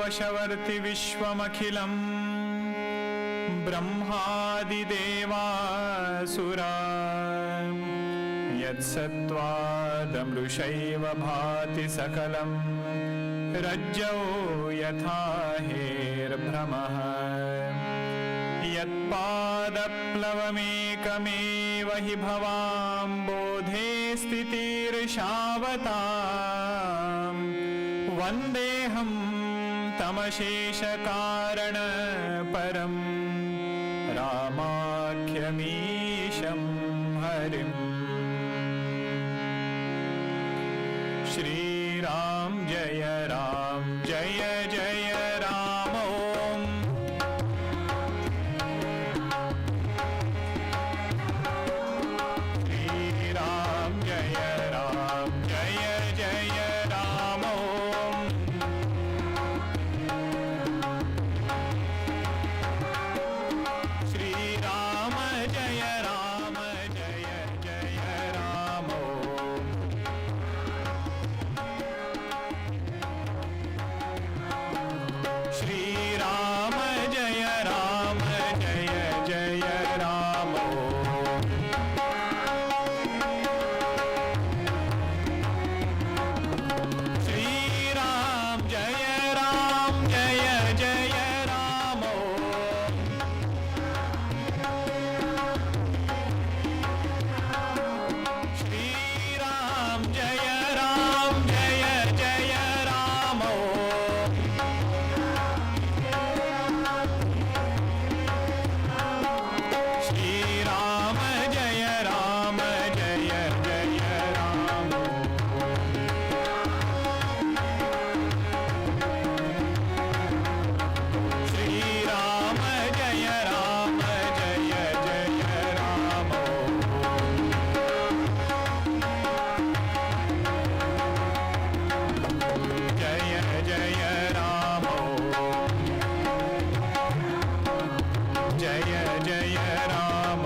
वशवर्ति विश्वमखिलं ब्रह्मादिदेवासुरा यत्सत्त्वादमृषैव भाति सकलं रज्जौ यथा हेर्भ्रमः यत्पादप्लवमेकमेव हि भवाम्बोधे स्थितिर्षावतां वन्देऽहं तमशेषकारणपरं रामाख्यमीशं हरिम्। श्रीराम जय जय राम ओम। श्रीराम जय जय राम ओम। श्रीराम जय जय राम ओम। श्रीराम जय जय राम ओम। श्रीराम जय जय राम ओम। श्रीराम जय जय राम ओम। श्रीराम जय जय राम श्रीराम जय जय राम जय राम जय राम।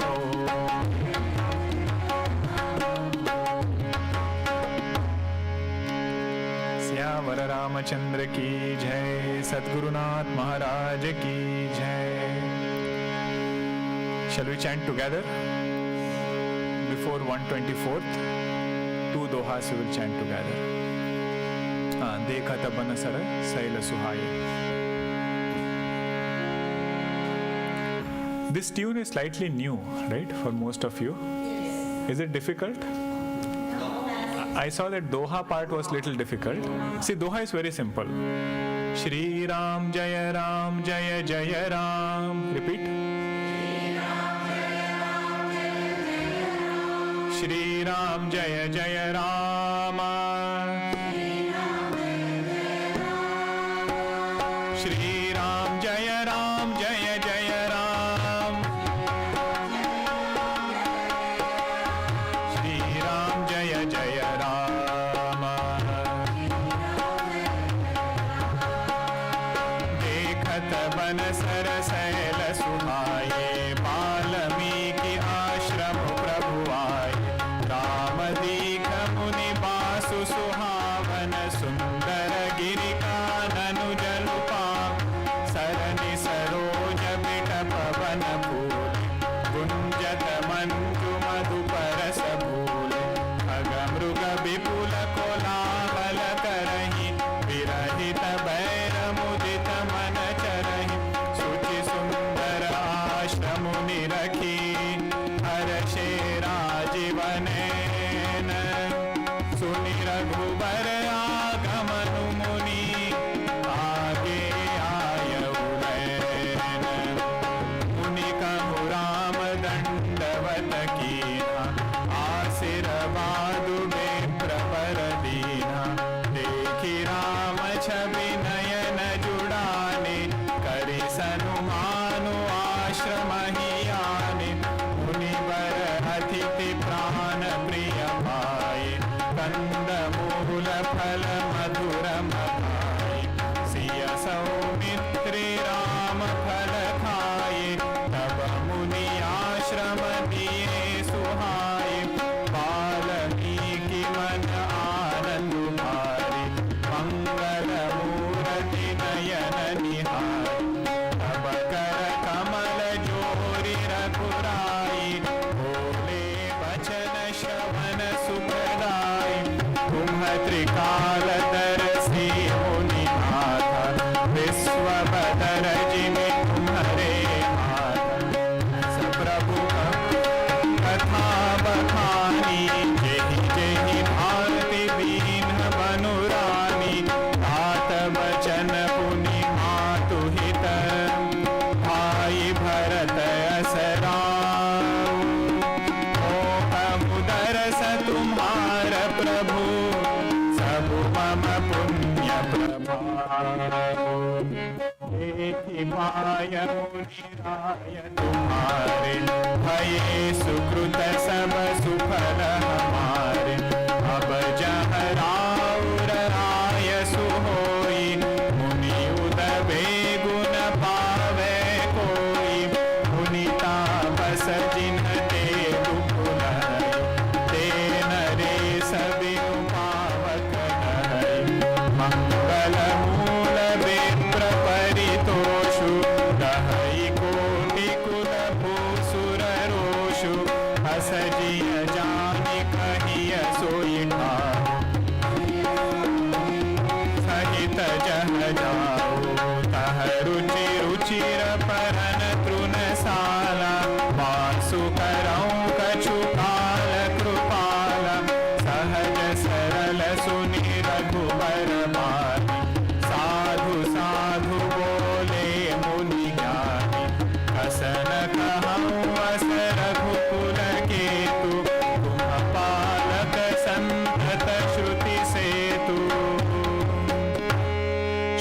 सियावर रामचंद्र की जय। सद्गुरुनाथ महाराज की जय। Shall we chant together before 124th? 2 Dohas we will chant together. Dekhat banasara saila suhaya. This tune is slightly new, right, for most of you? Is it difficult? I saw that Doha part was little difficult. See, Doha is very simple. Shri Ram jay Ram. Repeat. Shri Ram jay Rama. Shri Ram jay Ram. Shri Ram jay Rama. देखत बन sir cell सुहाए Valmiki आश्रम प्रभु आए। राम दीख मुनि बासु सुहावन सुंदर Giri काननु जलुपा। सरनि Saroj बिटप one फूल गुंजत मंजु मधु परस भूल। खग मृग विपुल कोलाहल करहि विरहित बैर मुदित मन चरहि। सुचि एहि पाय मुनिराय तुम्हारे, भये सुकृत सब सुफल हमारे। अब जह राउर आय सुहोई, मुनि उदबे गुण पावे कोई। मुनि तापस जिन्ह ते दुखुलय, ते नरे सबिनु पावक है। मंगल मूल विप्र परितोषु, दहई कोटि कुल भूसुर रोषु। हस जिय जानि कहिय सोई ठाऊ, सहित जह जाऊ। तह रुचि रुचिर परन तृणशाला, वासु करऊँ कछु काल कृपाला। सहज सरल सुनि रघुबर माही, साधु साधु बोले मुनि ज्ञानी। कसन कहऊँ अस रघुकुल केतु, तुम पालक संतत श्रुति सेतु।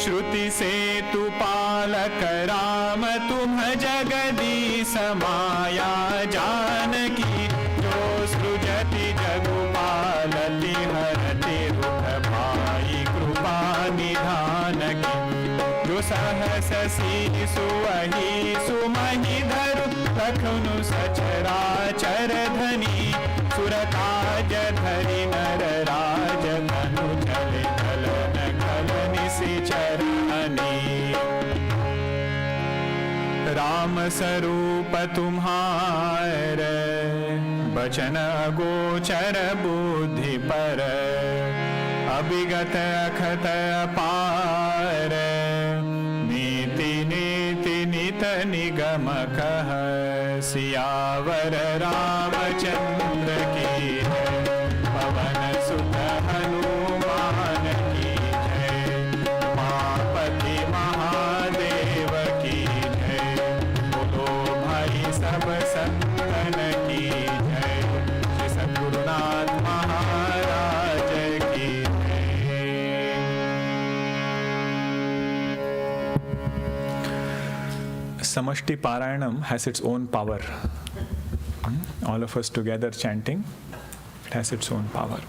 श्रुति सेतु पालक राम, तुम जगदीश माया जानकी। जो सृजति जगु पालति, हरति दुख भाई कृपा निधान की। जो सहस शीसु वही सुमहि धरु, लखनु सचराचर धनी। सुरताज धरि नर राज, धनु चले कलन कलन निशिचरनी। राम स्वरूप तुम्हारे, बचन गोचर बुद्धि पर। अभिगत अखत अपार, नीति नीति नित निगम कह। सियावर रामचंद्र की है, पवन सुत हनुमान की जय। उमापति महादेव की जय, बोलो भाई सब संतन की जय। श्री सद्गुरुनाथ महाराज की जय। Samashti Parayanam has its own power. All of us together chanting, it has its own power.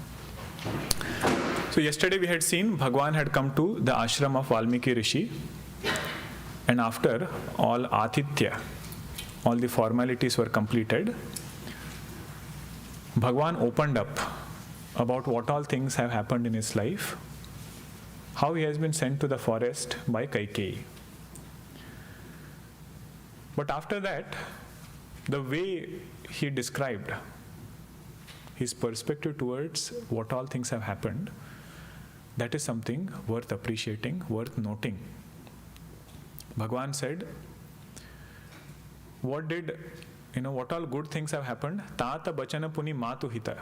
So yesterday we had seen Bhagwan had come to the ashram of Valmiki Rishi, and after all Atithya, all the formalities were completed, Bhagwan opened up about what all things have happened in his life, how he has been sent to the forest by Kaikeyi. But after that, the way he described his perspective towards what all things have happened, that is something worth appreciating, worth noting. Bhagwan said, what all good things have happened? Tata bachana puni matu hita.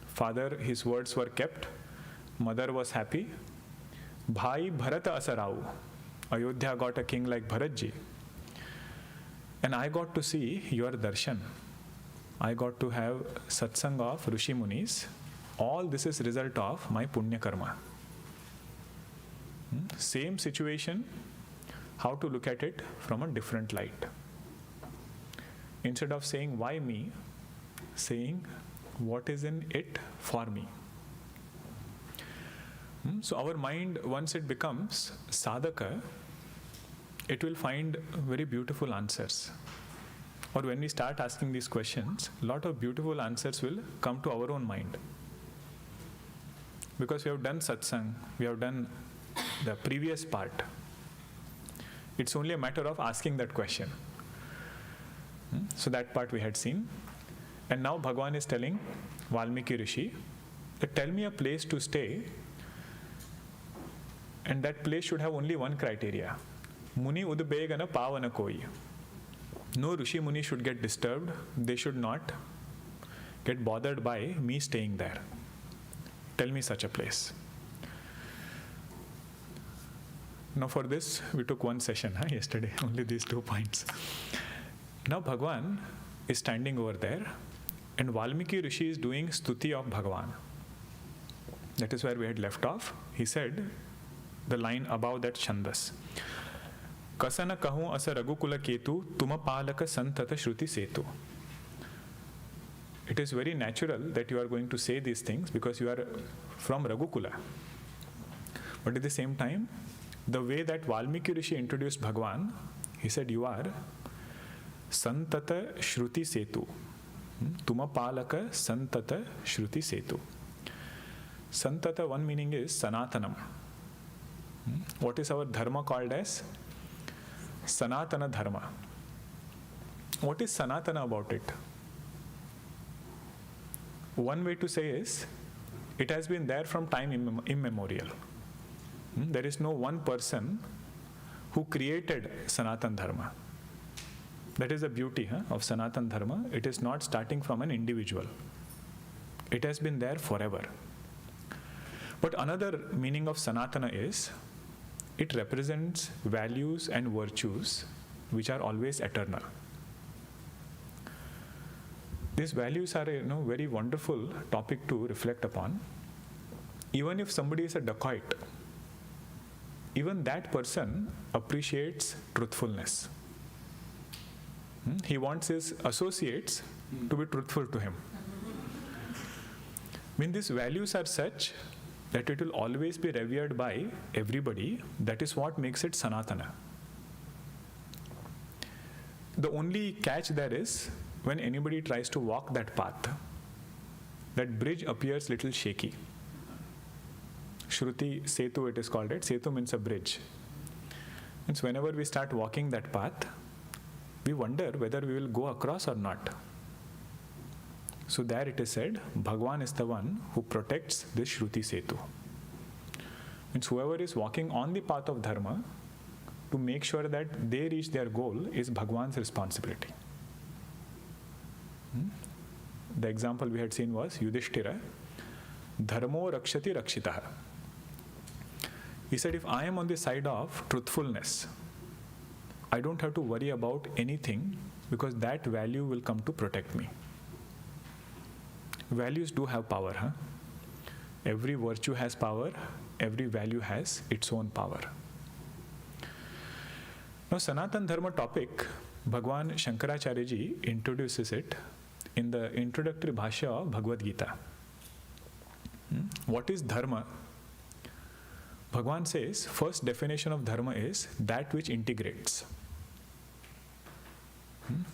Father, his words were kept. Mother was happy. Bhai Bharata asarau. Ayodhya got a king like Bharatji. And I got to see your darshan. I got to have satsang of Rishi Munis. All this is result of my punya karma. Same situation, how to look at it from a different light. Instead of saying, why me? Saying, what is in it for me? So our mind, once it becomes sadhaka, it will find very beautiful answers. Or when we start asking these questions, a lot of beautiful answers will come to our own mind. Because we have done satsang, we have done the previous part. It's only a matter of asking that question. So that part we had seen. And now Bhagwan is telling Valmiki Rishi, that tell me a place to stay, and that place should have only one criteria. Muni udbegana pavana koi. No Rishi Muni should get disturbed. They should not get bothered by me staying there. Tell me such a place. Now for this, we took one session yesterday, only these 2 points. Now Bhagwan is standing over there, and Valmiki Rishi is doing stuti of Bhagwan. That is where we had left off. He said, the line above that Chandas. Kasana kahu asa ragukula ketu, tuma palaka santata shruti setu. It is very natural that you are going to say these things because you are from Ragukula. But at the same time, the way that Valmiki Rishi introduced Bhagwan, he said, you are Santata Shruti Setu. Tuma Palaka Santata Shruti Setu. Santata, one meaning is Sanatanam. What is our dharma called as? Sanatana Dharma. What is Sanatana about it? One way to say is, it has been there from time immemorial. There is no one person who created Sanatana Dharma. That is the beauty of Sanatana Dharma. It is not starting from an individual. It has been there forever. But another meaning of Sanatana is, it represents values and virtues which are always eternal. These values are a very wonderful topic to reflect upon. Even if somebody is a dacoit, even that person appreciates truthfulness. He wants his associates to be truthful to him. When these values are such that it will always be revered by everybody, that is what makes it Sanatana. The only catch there is, when anybody tries to walk that path, that bridge appears little shaky. Shruti Setu, it is called it. Setu means a bridge. And so whenever we start walking that path, we wonder whether we will go across or not. So there it is said, Bhagwan is the one who protects this Shruti Setu. Means whoever is walking on the path of Dharma, to make sure that they reach their goal is Bhagwan's responsibility. The example we had seen was Yudhishthira, Dharmo Rakshati Rakshitaha. He said, if I am on the side of truthfulness, I don't have to worry about anything because that value will come to protect me. Values do have power. Every virtue has power, every value has its own power. Now, Sanatana Dharma topic, Bhagwan Shankaracharya ji introduces it in the introductory bhashya of Bhagavad Gita. What is dharma? Bhagwan says, first definition of dharma is that which integrates.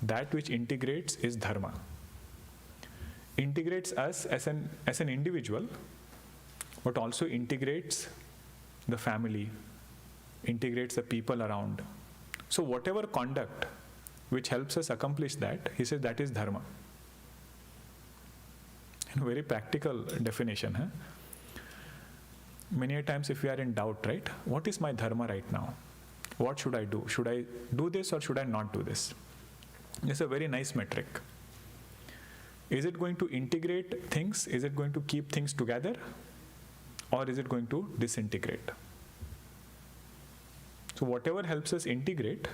That which integrates is dharma. Integrates us as an individual, but also integrates the family, integrates the people around. So whatever conduct which helps us accomplish that, he says that is dharma. Very practical definition. Many a times if we are in doubt, right? What is my dharma right now? What should I do? Should I do this or should I not do this? It's a very nice metric. Is it going to integrate things? Is it going to keep things together? Or is it going to disintegrate? So whatever helps us integrate,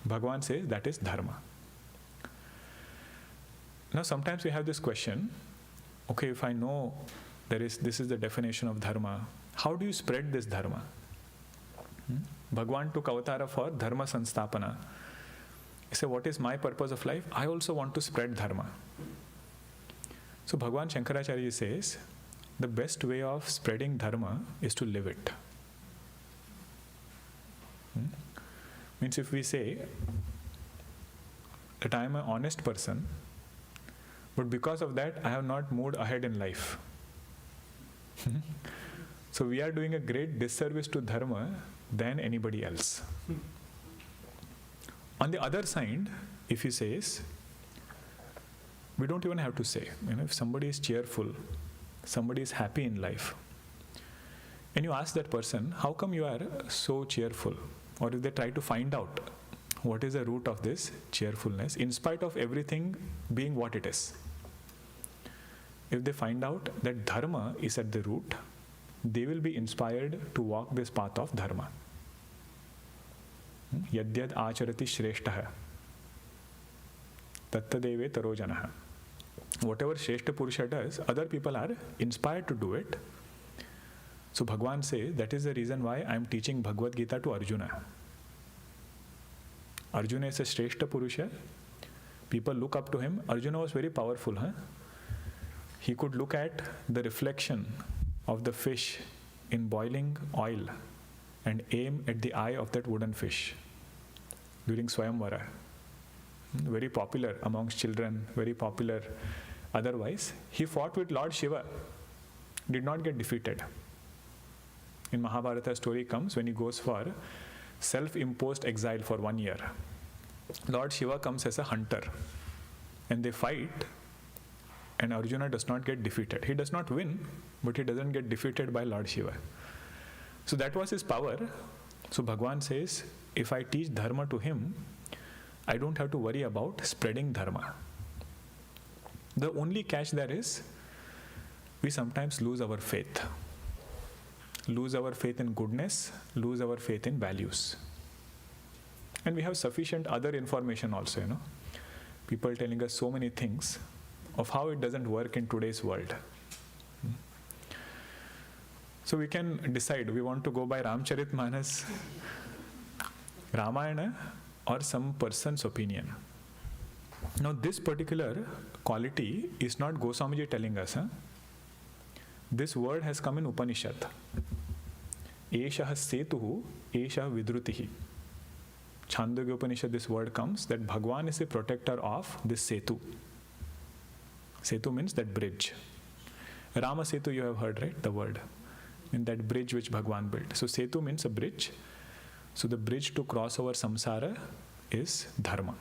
Bhagwan says that is dharma. Now sometimes we have this question, okay, if I know this is the definition of dharma, how do you spread this dharma? Bhagwan took avatara for dharma sanstapana. He said, what is my purpose of life? I also want to spread dharma. So Bhagwan Shankaracharya says, the best way of spreading dharma is to live it. Means if we say that I am an honest person, but because of that I have not moved ahead in life. So we are doing a great disservice to dharma than anybody else. On the other side, if he says, we don't even have to say, if somebody is cheerful, somebody is happy in life, and you ask that person, how come you are so cheerful? Or if they try to find out what is the root of this cheerfulness, in spite of everything being what it is. If they find out that dharma is at the root, they will be inspired to walk this path of dharma. Yadyad acharati shreshtaha tattadeve tarojanaha. Whatever Shreshta Purusha does, other people are inspired to do it. So Bhagwan says that is the reason why I am teaching Bhagavad Gita to Arjuna. Arjuna is a Shrestha Purusha. People look up to him. Arjuna was very powerful. He could look at the reflection of the fish in boiling oil and aim at the eye of that wooden fish during Swayamvara. Very popular amongst children, very popular otherwise. He fought with Lord Shiva, did not get defeated. In Mahabharata, story comes when he goes for self-imposed exile for 1 year. Lord Shiva comes as a hunter and they fight, and Arjuna does not get defeated. He does not win, but he doesn't get defeated by Lord Shiva. So that was his power. So Bhagwan says, if I teach dharma to him, I don't have to worry about spreading dharma. The only catch there is, we sometimes lose our faith. Lose our faith in goodness, lose our faith in values. And we have sufficient other information also, People telling us so many things of how it doesn't work in today's world. So we can decide, we want to go by Ramacharithamanas, Ramayana, or some person's opinion. Now this particular quality is not Goswamiji telling us. This word has come in Upanishad. Eshah setuhu, eshah vidrutihi. Chandogya Upanishad, this word comes that Bhagwan is a protector of this setu. Setu means that bridge. Rama Setu, you have heard, right? The word. In that bridge which Bhagwan built. So Setu means a bridge. So the bridge to cross over samsara is dharma.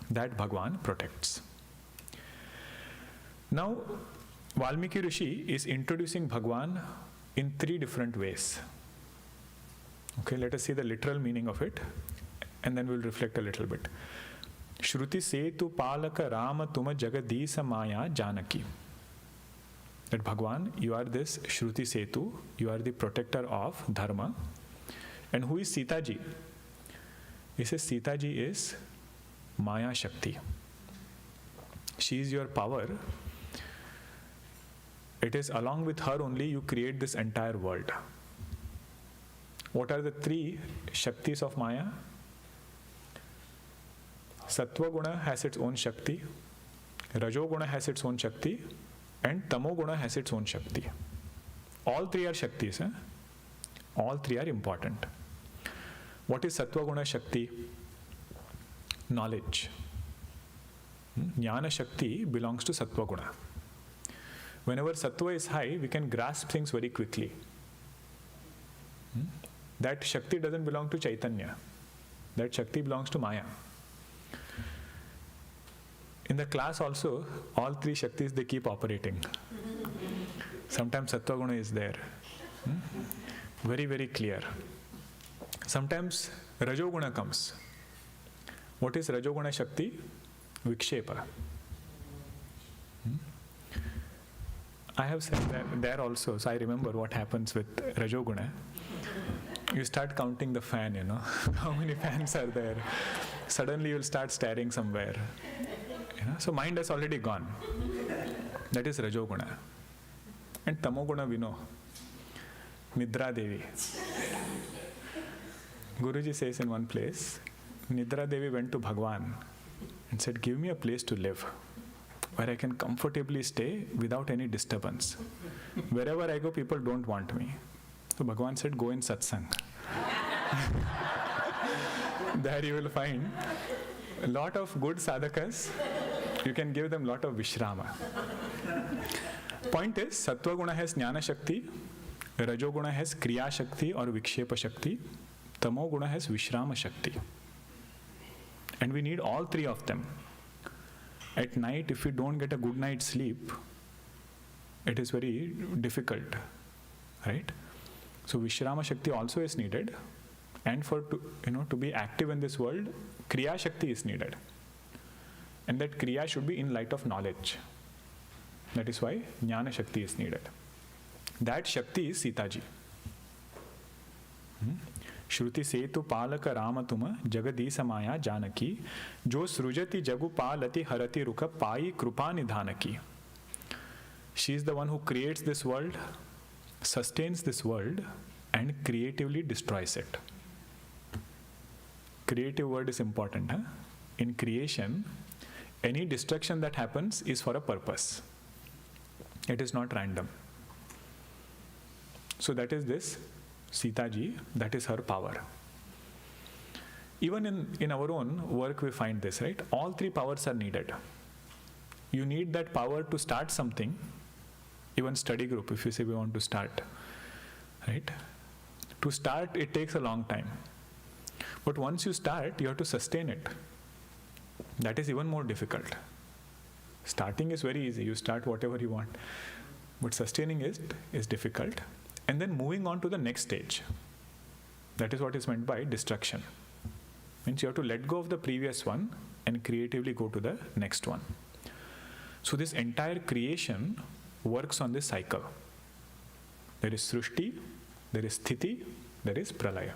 That Bhagwan protects. Now, Valmiki Rishi is introducing Bhagwan in 3 different ways. Okay, let us see the literal meaning of it, and then we'll reflect a little bit. Shruti setu palaka Rama tuma jagadisa maya janaki. That Bhagwan, you are this Shruti setu, you are the protector of dharma. And who is Sita ji? He says Sita ji is Maya Shakti. She is your power. It is along with her only you create this entire world. What are the 3 Shaktis of Maya? Sattva Guna has its own Shakti, Rajo Guna has its own Shakti, and Tamo Guna has its own Shakti. All 3 are Shaktis. All 3 are important. What is Sattva Guna Shakti? Knowledge. Jnana Shakti belongs to Sattva Guna. Whenever Sattva is high, we can grasp things very quickly. That Shakti doesn't belong to Chaitanya. That Shakti belongs to Maya. In the class also, all 3 Shaktis, they keep operating. Sometimes Sattva Guna is there. Very, very clear. Sometimes Rajo Guna comes. What is Rajo Guna Shakti? Vikshepa. I have said that there also, so I remember what happens with Rajo Guna. You start counting the fan, how many fans are there. Suddenly you'll start staring somewhere. So mind has already gone. That is Rajo Guna. And Tamo Guna we know. Nidra Devi. Guruji says in one place, Nidra Devi went to Bhagwan and said, give me a place to live where I can comfortably stay without any disturbance. Wherever I go, people don't want me. So Bhagwan said, go in satsang. There you will find a lot of good sadhakas. You can give them a lot of vishrama. Point is, Sattva Guna has Jnana Shakti, Rajo Guna has Kriya Shakti or Vikshepa Shakti, Tamo Guna has Vishrama Shakti. And we need all 3 of them. At night, if we don't get a good night's sleep, it is very difficult, right? So Vishrama Shakti also is needed, and for to be active in this world, Kriya Shakti is needed, and that Kriya should be in light of knowledge. That is why Jnana Shakti is needed. That Shakti is Sita ji. Shruti setu palaka Rama tuma jagadisa maya janaki jo srujati jagu palati harati ruka pai krupa nidhanaki. She is the one who creates this world sustains this world and creatively destroys it. Creative word is important. In creation, any destruction that happens is for a purpose. It is not random. So that is this Sita ji, that is her power. Even in our own work we find this, right? All three powers are needed. You need that power to start something. Even study group, if you say we want to start, right? To start, it takes a long time. But once you start, you have to sustain it. That is even more difficult. Starting is very easy. You start whatever you want. But sustaining is difficult. And then moving on to the next stage. That is what is meant by destruction. Means you have to let go of the previous one and creatively go to the next one. So this entire creation works on this cycle. There is Srushti, there is Sthiti, there is Pralaya.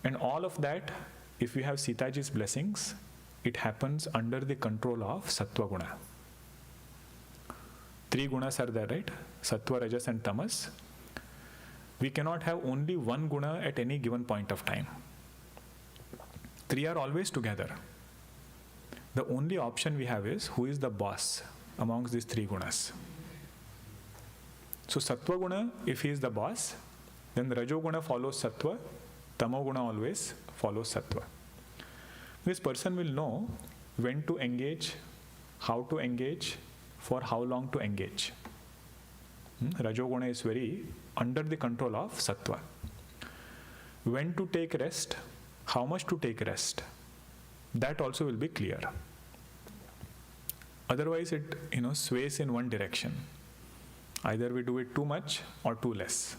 And all of that, if we have Sitaji's blessings, it happens under the control of Sattva Guna. Three gunas are there, right? Sattva, Rajas and Tamas. We cannot have only one guna at any given point of time. Three are always together. The only option we have is who is the boss amongst these three gunas. So Sattva Guna, if he is the boss, then Rajo Guna follows Sattva, Tamo Guna always follows Sattva. This person will know when to engage, how to engage, for how long to engage. Rajo Guna is very under the control of Sattva. When to take rest, how much to take rest, that also will be clear. Otherwise it sways in one direction. Either we do it too much or too less.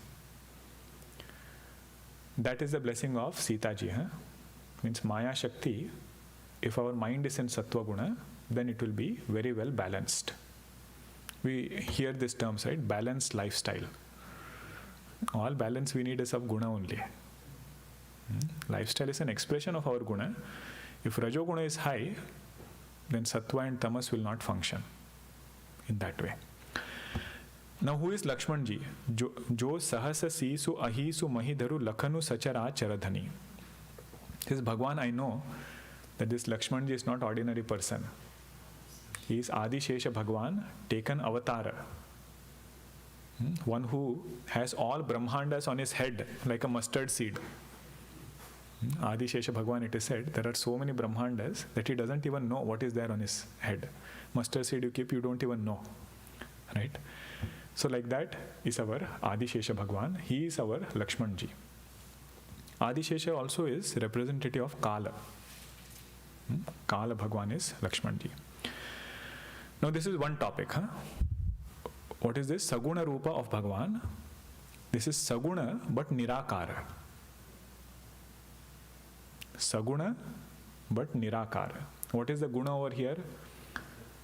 That is the blessing of Sita ji. Means Maya Shakti, if our mind is in Sattva Guna, then it will be very well balanced. We hear these terms, right? Balanced lifestyle. All balance we need is of Guna only. Lifestyle is an expression of our Guna. If Rajo Guna is high, then Sattva and Tamas will not function in that way. Now who is Lakshman ji? Jo sahasa sisu ahisu mahidharu lakhanu sachara charadhani. This Bhagwan, I know that this Lakshman ji is not ordinary person. He is Adi Shesha Bhagwan, taken avatar. One who has all Brahmandas on his head like a mustard seed. Adi Shesha Bhagwan, it is said, there are so many Brahmandas that he doesn't even know what is there on his head. Mustard seed you keep, you don't even know. Right? So like that is our Adi Shesha Bhagwan. He is our Lakshman ji. Adi Shesha also is representative of Kala. Kala Bhagwan is Lakshman ji. Now this is one topic. What is this? Saguna Rupa of Bhagwan. This is Saguna but Nirakara. Saguna but Nirakara. What is the guna over here?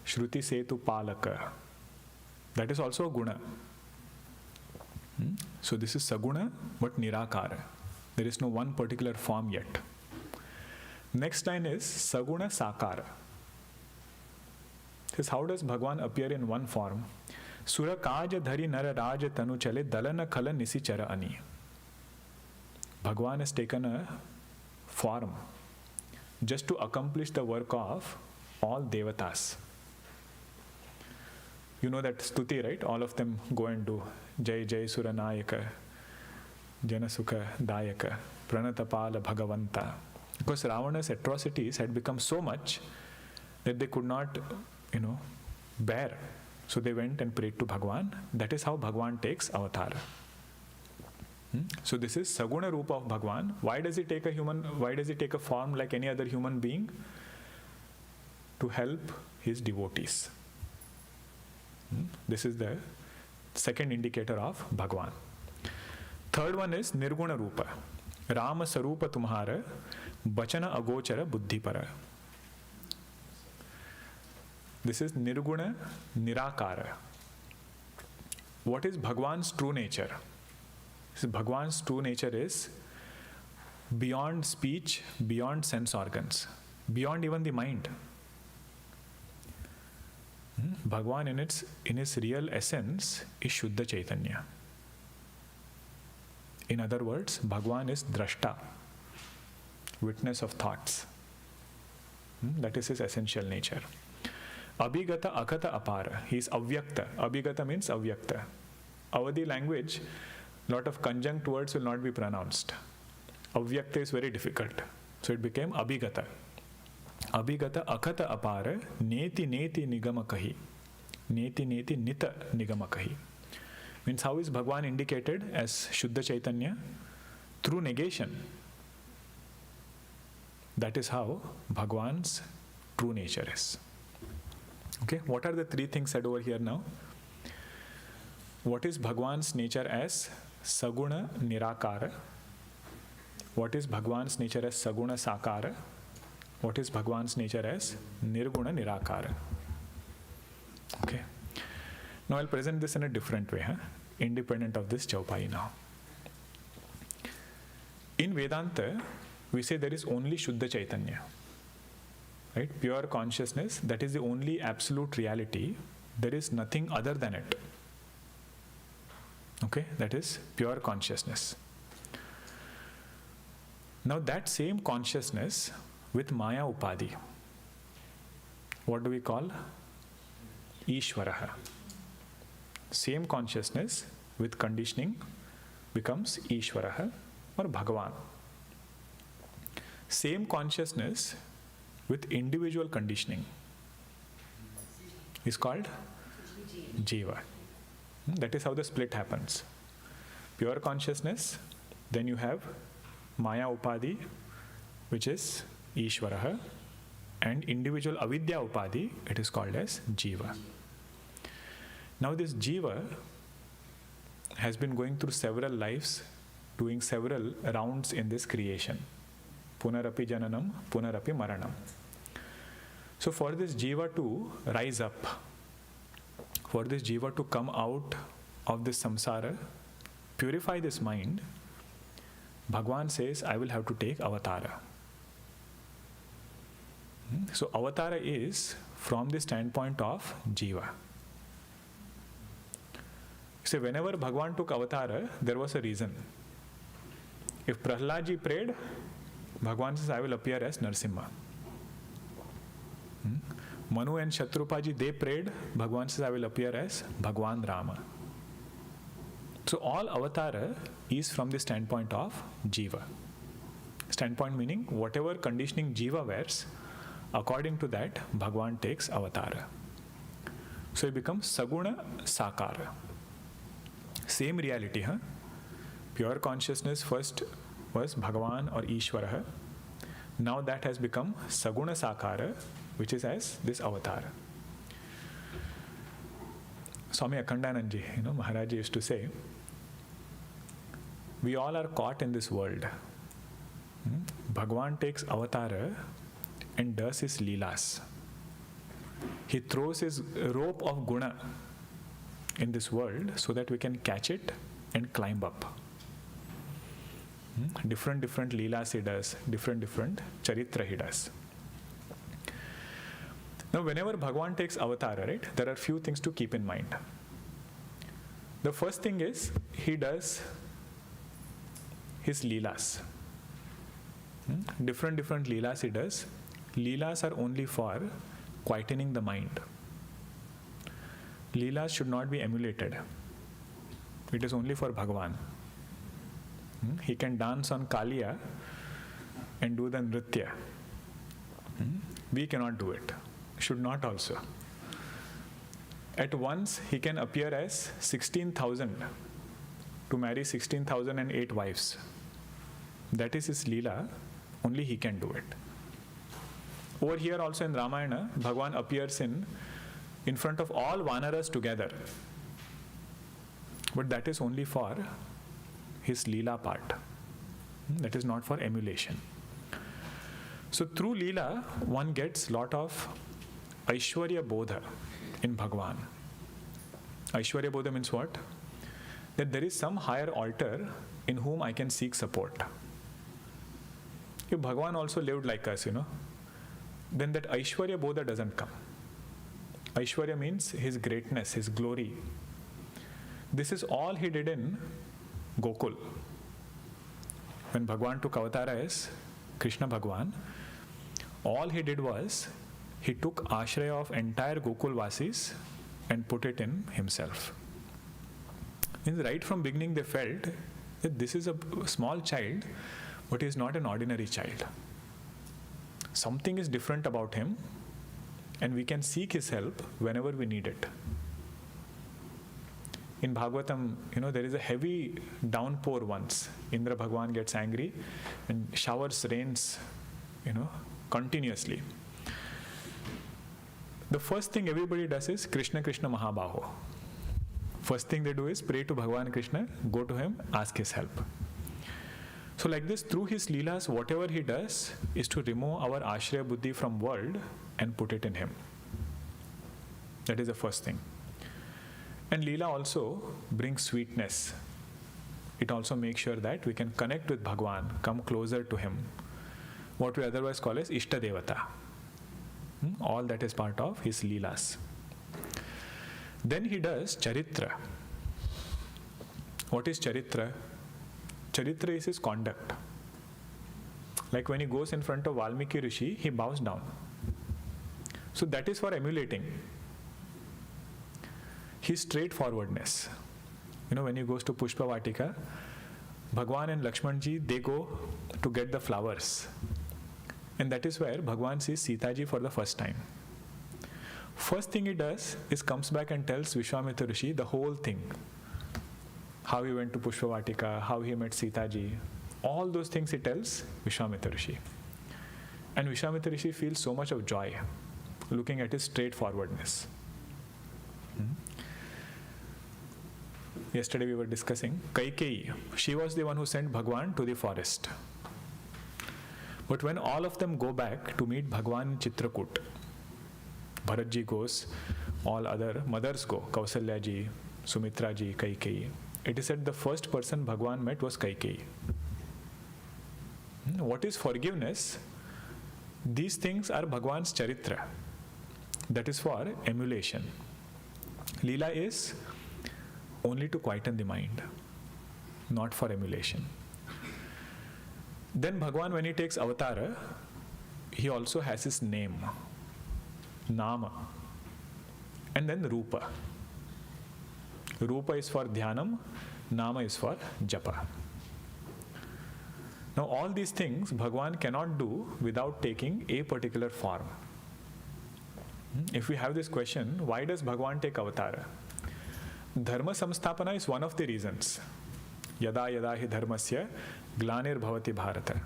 Shruti Setu Palaka. That is also a guna. So this is Saguna but Nirakara. There is no one particular form yet. Next line is Saguna Sakara. This is how does Bhagwan appear in one form? Sura Kaja Dhari Nara Raja Tanu Chale Dalana Khala Nisi Chara Ani. Bhagwan has taken a form just to accomplish the work of all devatas. You know that stuti, right? All of them go and do Jai Jai Suranayaka, Janasukha Dayaka, Pranatapala Bhagavanta. Because Ravana's atrocities had become so much that they could not, bear. So they went and prayed to Bhagwan. That is how Bhagwan takes avatar. So this is Saguna Rupa of Bhagwan. Why does he take a form like any other human being? To help his devotees. This is the second indicator of Bhagwan. Third one is Nirguna Rupa. Rama Sarupa Tumhara Bachana Agochara Buddhipara. This is Nirguna Nirakara. What is Bhagwan's true nature? Bhagwan's true nature is beyond speech, beyond sense organs, beyond even the mind. Bhagwan in his real essence is Shuddha Chaitanya. In other words, Bhagwan is drashta, witness of thoughts. That is his essential nature. Abhigata akata apara. He is avyakta. Abhigata means avyakta. Avadi language, lot of conjunct words will not be pronounced. Avyakta is very difficult. So it became abhigata. Abhigata akata apara neti neti nigamakahi. Neti neti nita nigamakahi. Means how is Bhagwan indicated as Shuddha Chaitanya? Through negation. That is how Bhagwan's true nature is. Okay, what are the three things said over here now? What is Bhagwan's nature as Saguna Nirakara? What is Bhagwan's nature as Saguna Sakara? What is Bhagwan's nature as Nirguna Nirakara? Okay. Now I'll present this in a different way, independent of this Chaupai now. In Vedanta, we say there is only Shuddha Chaitanya. Right? Pure consciousness, that is the only absolute reality. There is nothing other than it. Okay, that is pure consciousness. Now that same consciousness with Maya Upadi, what do we call? Ishvaraha. Same consciousness with conditioning becomes Ishvaraha or Bhagwan. Same consciousness with individual conditioning is called Jiva. That is how the split happens. Pure consciousness, then you have Maya Upadi, which is Ishvaraha, and individual Avidya Upadi, it is called as Jiva. Now this Jiva has been going through several lives, doing several rounds in this creation. Punarapi Jananam, Punarapi Maranam. So for this Jiva to rise up, for this Jiva to come out of this samsara, purify this mind, Bhagwan says, I will have to take avatara. So avatara is from the standpoint of Jiva. So whenever Bhagwan took avatara, there was a reason. If Prahlad prayed, Bhagwan says, I will appear as Narsimha. Manu and Shatrupaji, they prayed, Bhagwan says, I will appear as Bhagwan Rama. So all avatara is from the standpoint of Jiva. Standpoint meaning whatever conditioning Jiva wears, according to that, Bhagwan takes avatara. So it becomes Saguna Sakara. Same reality, Pure consciousness first was Bhagavan or Ishvaraha. Now that has become Saguna Sakara, which is as this avatar. Swami Akhandanandji, Maharaj used to say, we all are caught in this world. Bhagwan takes avatara and does his leelas. He throws his rope of guna in this world so that we can catch it and climb up. Different leelas he does, different charitra he does. Now whenever Bhagwan takes avatara, right, there are few things to keep in mind. The first thing is, he does his leelas. Different leelas he does. Leelas are only for quietening the mind. Leelas should not be emulated. It is only for Bhagwan. He can dance on Kaliya and do the nritya. We cannot do it. Should not also. At once he can appear as 16,000 to marry 16,008 wives. That is his leela. Only he can do it. Over here also in Ramayana, Bhagwan appears in front of all Vanaras together. But that is only for his leela part. That is not for emulation. So through leela, one gets lot of Aishwarya Bodha in Bhagwan. Aishwarya Bodha means what? That there is some higher altar in whom I can seek support. If Bhagwan also lived like us, then that Aishwarya Bodha doesn't come. Aishwarya means his greatness, his glory. This is all he did in Gokul. when Bhagwan took avatara as Krishna Bhagwan, all he did was he took ashraya of entire Gokul Vasis and put it in himself. Means right from beginning they felt that this is a small child, but he is not an ordinary child. Something is different about him, and we can seek his help whenever we need it. In Bhagavatam, there is a heavy downpour once. Indra Bhagwan gets angry and showers rains, continuously. The first thing everybody does is Krishna Krishna Mahabaho. First thing they do is pray to Bhagwan Krishna, go to him, ask his help. So like this, through his leelas, whatever he does is to remove our ashraya buddhi from world and put it in him. That is the first thing. And leela also brings sweetness. It also makes sure that we can connect with Bhagwan, come closer to him. What we otherwise call as Ishta Devata. All that is part of his leelas. Then he does charitra. What is charitra? Charitra is his conduct. Like when he goes in front of Valmiki Rishi, he bows down. So that is for emulating. His straightforwardness. When he goes to Pushpa Vatika, Bhagwan and Lakshmanji, they go to get the flowers. And that is where Bhagwan sees Sitaji for the first time. First thing he does is comes back and tells Vishwamitra Rishi the whole thing. How he went to Pushpa Vatika, how he met Sitaji. All those things he tells Vishwamitra Rishi. And Vishwamitra Rishi feels so much of joy looking at his straightforwardness. Yesterday we were discussing Kaikeyi. She was the one who sent Bhagwan to the forest. But when all of them go back to meet Bhagwan in Chitrakoot, Bharatji goes, all other mothers go, Kausalyaji, Sumitraji, Kaikeyi. It is said the first person Bhagwan met was Kaikeyi. What is forgiveness? These things are Bhagwan's charitra. That is for emulation. Leela is only to quieten the mind, not for emulation. Then Bhagwan, when he takes avatara, he also has his name, Nama, and then Rupa. Rupa is for Dhyanam, Nama is for Japa. Now all these things Bhagwan cannot do without taking a particular form. If we have this question, why does Bhagwan take avatara? Dharma samstapana is one of the reasons. Yada yada hi dharmasya glanir bhavati bharata.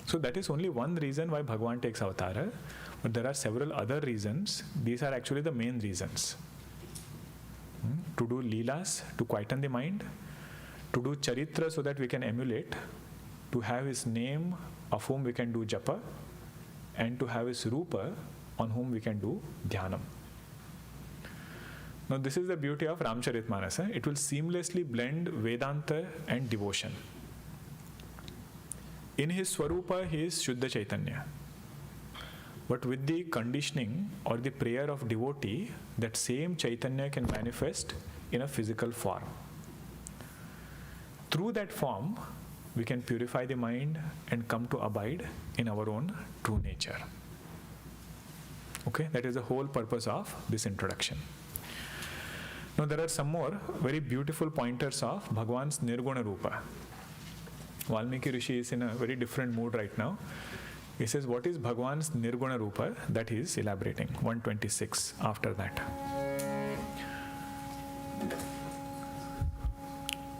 So that is only one reason why Bhagwan takes avatara, but there are several other reasons. These are actually the main reasons. To do leelas, to quieten the mind, to do charitra so that we can emulate, to have his name of whom we can do japa, and to have his rupa on whom we can do dhyanam. Now this is the beauty of Ramacharithamanas. It will seamlessly blend Vedanta and devotion. In his Swarupa, he is Shuddha Chaitanya. But with the conditioning or the prayer of devotee, that same Chaitanya can manifest in a physical form. Through that form, we can purify the mind and come to abide in our own true nature. Okay, that is the whole purpose of this introduction. Now there are some more very beautiful pointers of Bhagwan's Nirguna Rupa. Valmiki Rishi is in a very different mood right now. He says, what is Bhagwan's Nirguna Rupa? That he is elaborating. 126 after that.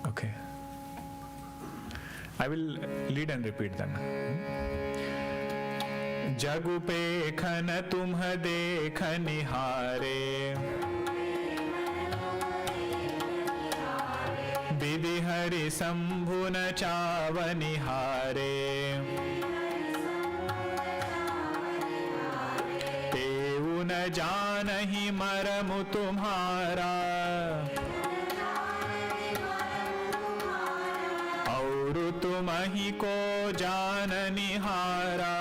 Okay. I will lead and repeat them. Jagupe khana tumha dekh nihare Bidi hari sambhu na chavani hare Teu na janahi maramu tumhara Auru tumahi ko janani hara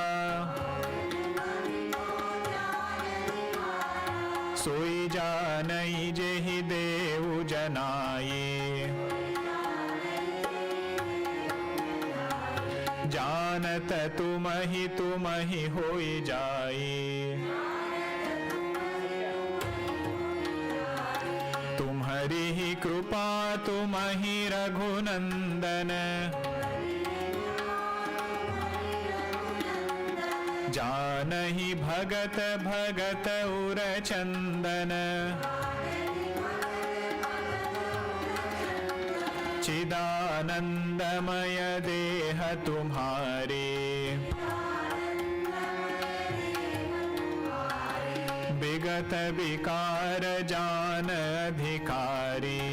Soi janai jehi devu janaye जानत तुम ही होई जाई। तुम्हारी ही कृपा तुम ही रघुनंदन, जानहि भगत भगत उर चंदन। चिदानंदमय देह तुम्हारे, विगत विकार जान अधिकारी।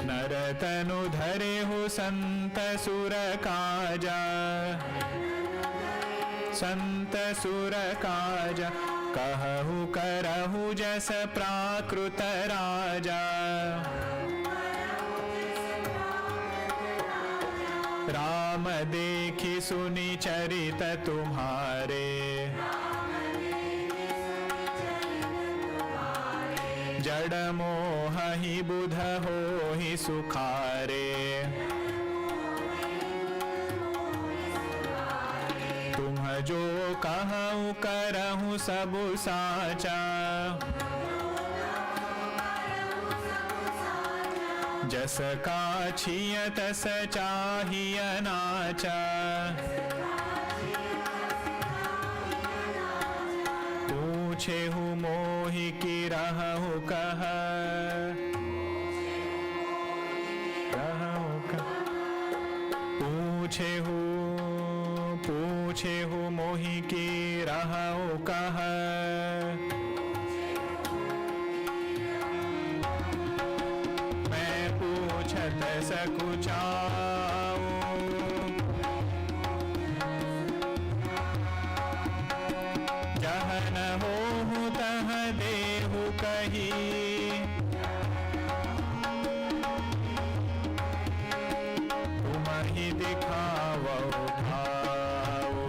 नरतनु धरे हो संत सुर काजा, संत सुर काजा। कहु करहु जस प्राकृत राजा, राम देखि सुनि चरित तुम्हारे। जड़ मोह ही बुध हो ही सुखारे। तुम जो कहूँ करहूँ सब साचा, जस का छिय तस चाहिय नाचा। पूछे हूँ मोहि की रहूँ कह, पूछे हूँ मोहि की रहूँ कह। मैं पूछत सकुचाऊँ, जह न होहु तह देहु कही। तुम ही दिखावो भावो,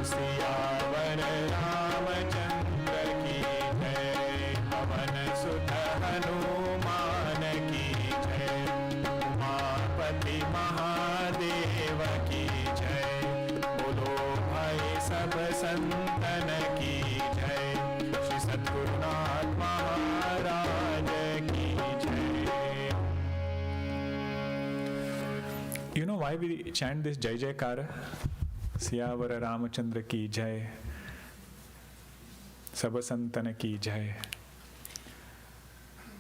सियावर रामचंद्र की जय। पवन सुत हनुमान की जय। उमापति महादेव की जय। बोलो भाई सब संतन की जय। श्री सद्गुरुनाथ महाराज की जय। You know why we chant this Jai Jaikara? Siyavar Ramchandra की जय, सब संतन की जय.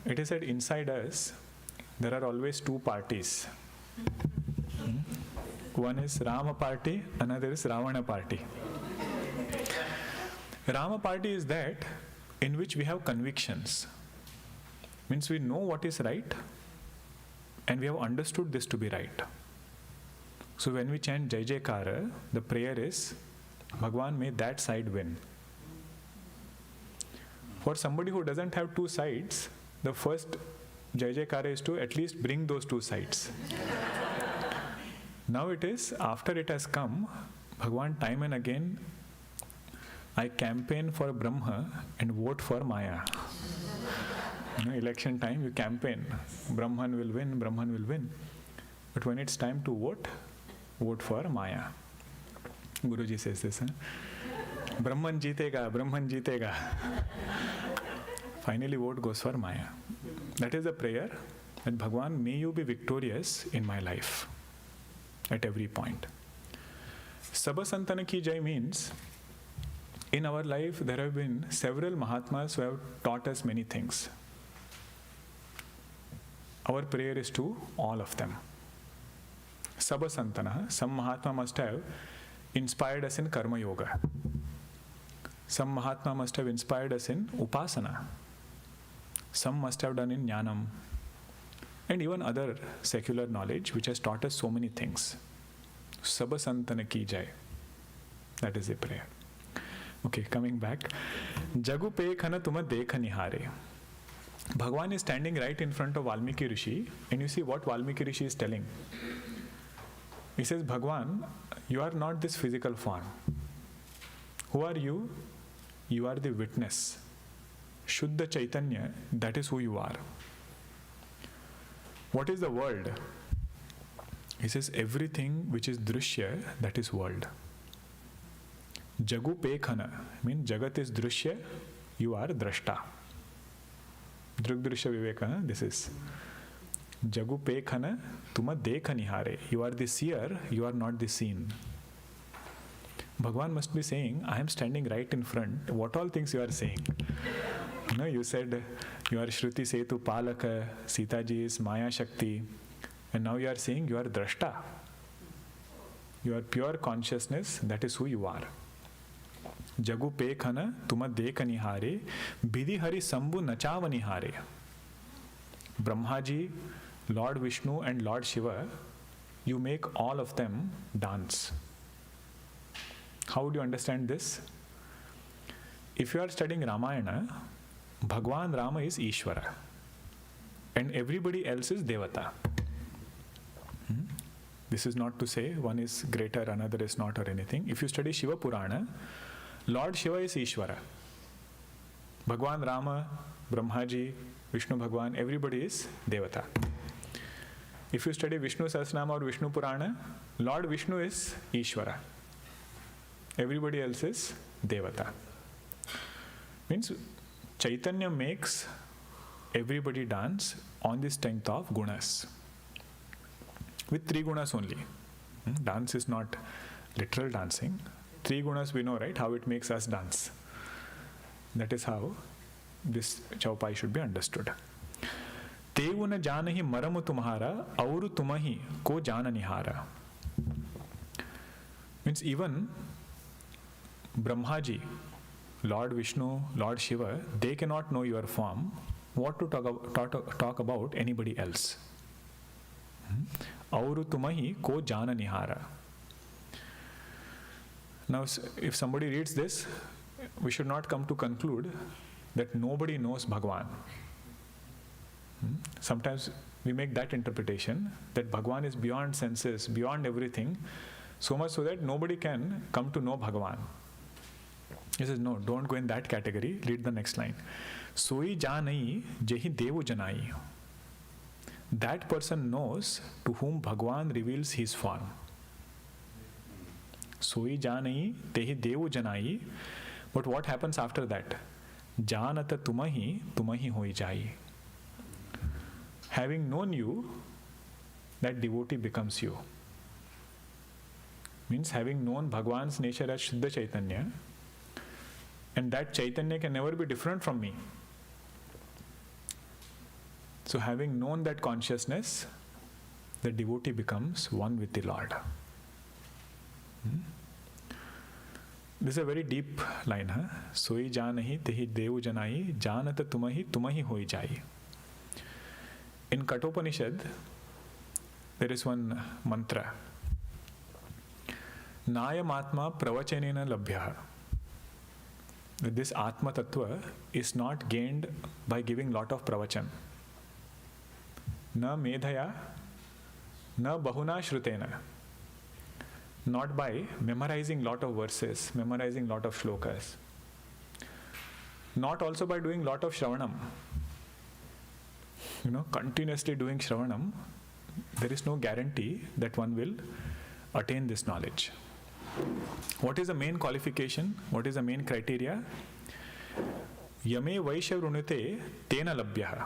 It is said inside us there are always two parties. One is Rama party, another is Ravana party. Rama party is that in which we have convictions. Means we know what is right and we have understood this to be right. So when we chant Jai Jaikara, the prayer is, Bhagwan, may that side win. For somebody who doesn't have two sides, the first Jai Jaikara is to at least bring those two sides. Now it is, after it has come, Bhagwan, time and again, I campaign for Brahma and vote for Maya. Election time, you campaign. Brahman will win, Brahman will win. But when it's time to vote for Maya. Guruji says this, Brahman jeetega, Brahman jeetega. Finally, vote goes for Maya. That is the prayer that Bhagwan, may you be victorious in my life at every point. Sabha Santana ki jai means, in our life there have been several Mahatmas who have taught us many things. Our prayer is to all of them. Sabha Santana, some Mahatma must have inspired us in Karma Yoga. Some Mahatma must have inspired us in Upasana. Some must have done in Jnanam. And even other secular knowledge which has taught us so many things. Sabha Santana ki jai. That is the prayer. Okay, coming back. Jagu pe khana tuma dekha nihare. Bhagwan is standing right in front of Valmiki Rishi, and you see what Valmiki Rishi is telling. He says, Bhagwan, you are not this physical form. Who are you? You are the witness. Shuddha Chaitanya, that is who you are. What is the world? He says everything which is drishya, that is world. Jagu pekhana, means Jagat is drishya, you are drashta. Drug drishya vivekana, this is Jagu pekhana, tuma dekha nihare. You are the seer, you are not the seen. Bhagwan must be saying, I am standing right in front. What all things you are saying? No, you said you are Shruti Setu Palaka, Sitaji is Maya Shakti, and now you are saying you are Drashta. You are pure consciousness, that is who you are. Jagu pekhana tuma dekha nihare, bidhi hari sambhu nachava nihare. Brahmaji, Lord Vishnu and Lord Shiva, you make all of them dance. How would you understand this? If you are studying Ramayana, Bhagwan Rama is Ishvara and everybody else is Devata. This is not to say one is greater, another is not or anything. If you study Shiva Purana, Lord Shiva is Ishvara. Bhagwan Rama, Brahmaji, Vishnu Bhagwan, everybody is Devata. If you study Vishnu Sahasranama or Vishnu Purana, Lord Vishnu is Ishvara. Everybody else is Devata. Means Chaitanya makes everybody dance on the strength of gunas. With 3 gunas only. Dance is not literal dancing. 3 gunas we know, right? How it makes us dance. That is how this chaupai should be understood. Tevu na janahi maramu tumhara, auru tumahi ko jana nihara. Means even Brahmaji, Lord Vishnu, Lord Shiva, they cannot know your form. What to talk about anybody else? Auru tumahi ko jana nihara. Now, if somebody reads this, we should not come to conclude that nobody knows Bhagwan. Sometimes we make that interpretation that Bhagwan is beyond senses, beyond everything, so much so that nobody can come to know Bhagwan. He says, no, don't go in that category. Read the next line. Soi janai jehi devu janai. That person knows to whom Bhagwan reveals his form. Soi janai tehi devu janai. But what happens after that? Janata tumahi hoi jai. Having known you, that devotee becomes you. Means having known Bhagwan's nature as Shuddha Chaitanya, and that Chaitanya can never be different from me. So having known that consciousness, the devotee becomes one with the Lord. This is a very deep line. Soi janahi tehi devu janai, janata tumahi hoi jai. In Kathopanishad, there is one mantra. Nayam atma pravachanena labhyaha. This Atma Tattva is not gained by giving lot of pravachan. Na medhaya, na bahuna shrutena. Not by memorizing lot of verses, memorizing lot of shlokas. Not also by doing lot of shravanam. Continuously doing shravanam, there is no guarantee that one will attain this knowledge. What is the main qualification? What is the main criteria? Yame vaishya vrunute tena labhyaha.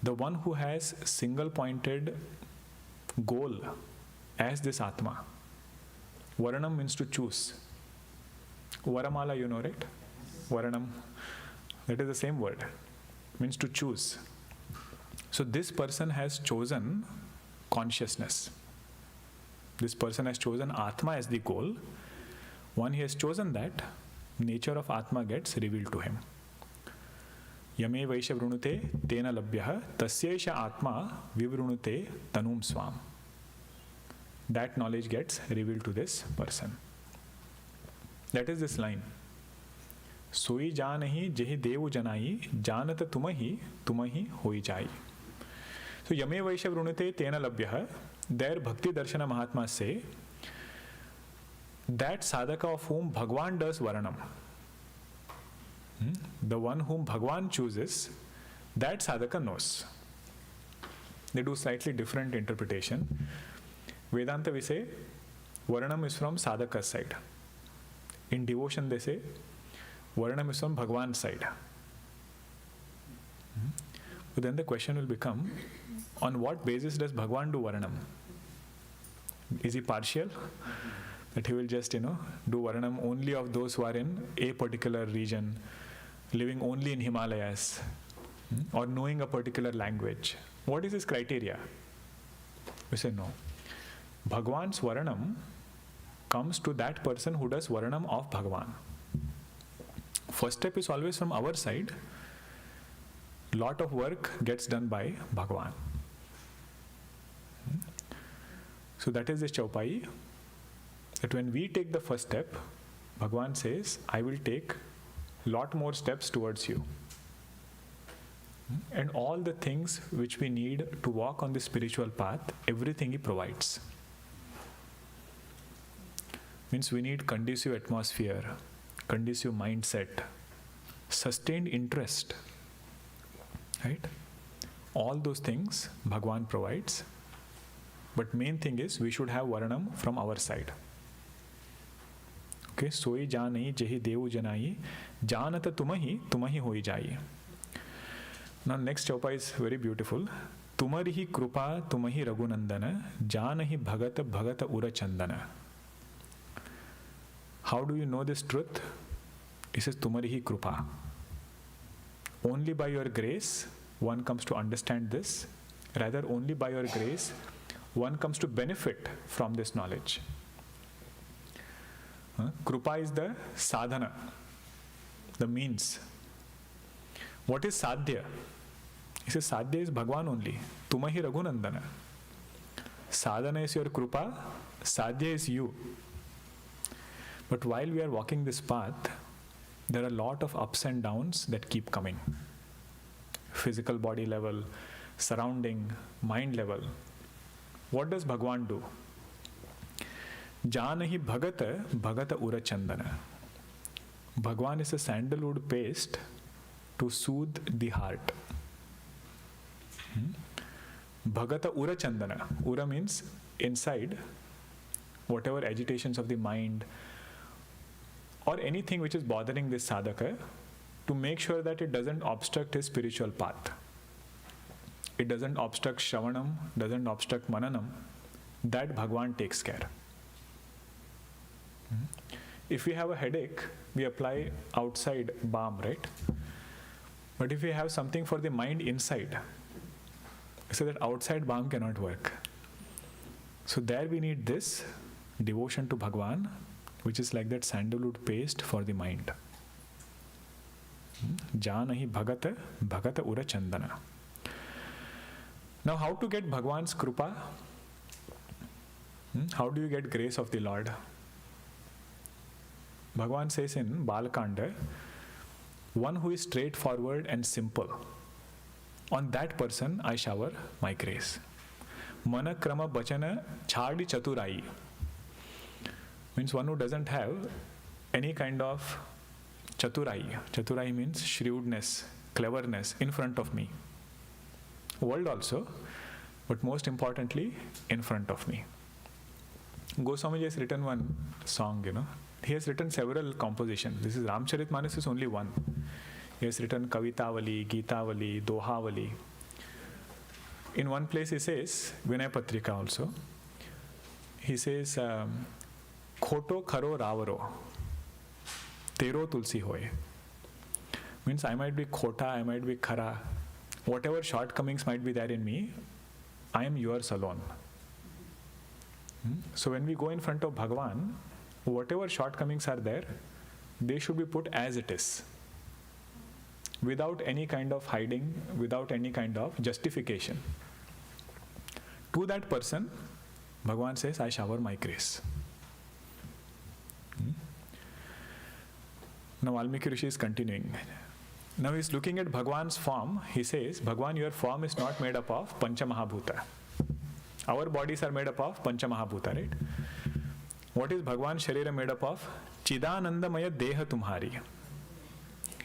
The one who has single-pointed goal as this Atma. Varanam means to choose. Varamala, you know, right? Varanam. That is the same word. Means to choose. So this person has chosen consciousness. This person has chosen Atma as the goal. When he has chosen that, nature of Atma gets revealed to him. Yame vaishya vrunute tena labhyaha tasyesha Atma vivrunute tanum swam. That knowledge gets revealed to this person. That is this line. Soi janahi jehi devu janai janata tumahi hoi jai. So Yame vaishya vrunute tena labhyaha. There Bhakti Darshana Mahatmas say that sadhaka of whom Bhagwan does varanam. The one whom Bhagwan chooses, that sadhaka knows. They do slightly different interpretation. Vedanta we say, Varanam is from sadhaka's side. In devotion they say, Varanam is from Bhagwan's side. But then the question will become, on what basis does Bhagwan do Varanam? Is he partial? That he will just, do Varanam only of those who are in a particular region, living only in Himalayas, or knowing a particular language. What is his criteria? We say no. Bhagwan's Varanam comes to that person who does Varanam of Bhagwan. First step is always from our side. Lot of work gets done by Bhagwan. So that is the chaupai, that when we take the first step, Bhagwan says, I will take lot more steps towards you. And all the things which we need to walk on the spiritual path, everything he provides. Means we need conducive atmosphere, conducive mindset, sustained interest. Right? All those things Bhagwan provides. But main thing is we should have Varanam from our side. Okay, Soi janai jehi devu janai, janata tumahi hoi jai. Now next chaupa is very beautiful. Tumarihi krupa tumahi raghunandana, janahi bhagata ura chandana. How do you know this truth? He says tumarihi krupa. Only by your grace one comes to understand this. Rather, only by your grace one comes to benefit from this knowledge. Krupa is the sadhana, the means. What is sadhya? He says sadhya is Bhagwan only. Tumahi Raghunandana. Sadhana is your krupa, sadhya is you. But while we are walking this path, there are a lot of ups and downs that keep coming. Physical body level, surrounding, mind level. What does Bhagwan do? Janahi bhagata ura chandana. Bhagwan is a sandalwood paste to soothe the heart. Bhagata ura chandana. Ura means inside, whatever agitations of the mind or anything which is bothering this sadhaka, to make sure that it doesn't obstruct his spiritual path. It doesn't obstruct Shravanam, doesn't obstruct Mananam. That Bhagwan takes care. If we have a headache, we apply outside balm, right? But if we have something for the mind inside, so that outside balm cannot work. So there we need this devotion to Bhagwan, which is like that sandalwood paste for the mind. Janahi bhagata ura chandana. Now, how to get Bhagwan's krupa? How do you get grace of the Lord? Bhagwan says in Balakanda, one who is straightforward and simple, on that person I shower my grace. Mana krama bachana chhadi chaturai. Means one who doesn't have any kind of chaturai. Chaturai means shrewdness, cleverness in front of me. World also, but most importantly, in front of me. Goswami has written one song, He has written several compositions. This is Ramacharithamanas is only one. He has written Kavitavali, Geetavali, Dohavali. In one place he says, Vinay Patrika also, he says, Khoto kharo ravaro, tero tulsi hoye. Means I might be khota, I might be khara. Whatever shortcomings might be there in me, I am yours alone. So when we go in front of Bhagwan, whatever shortcomings are there, they should be put as it is. Without any kind of hiding, without any kind of justification. To that person, Bhagwan says, I shower my grace. Now Valmiki Rishi is continuing. Now he is looking at Bhagwan's form. He says, Bhagwan, your form is not made up of Pancha Mahabhuta. Our bodies are made up of Pancha Mahabhuta, right? What is Bhagwan Sharira made up of? Chidanandamaya Deha Tumhari.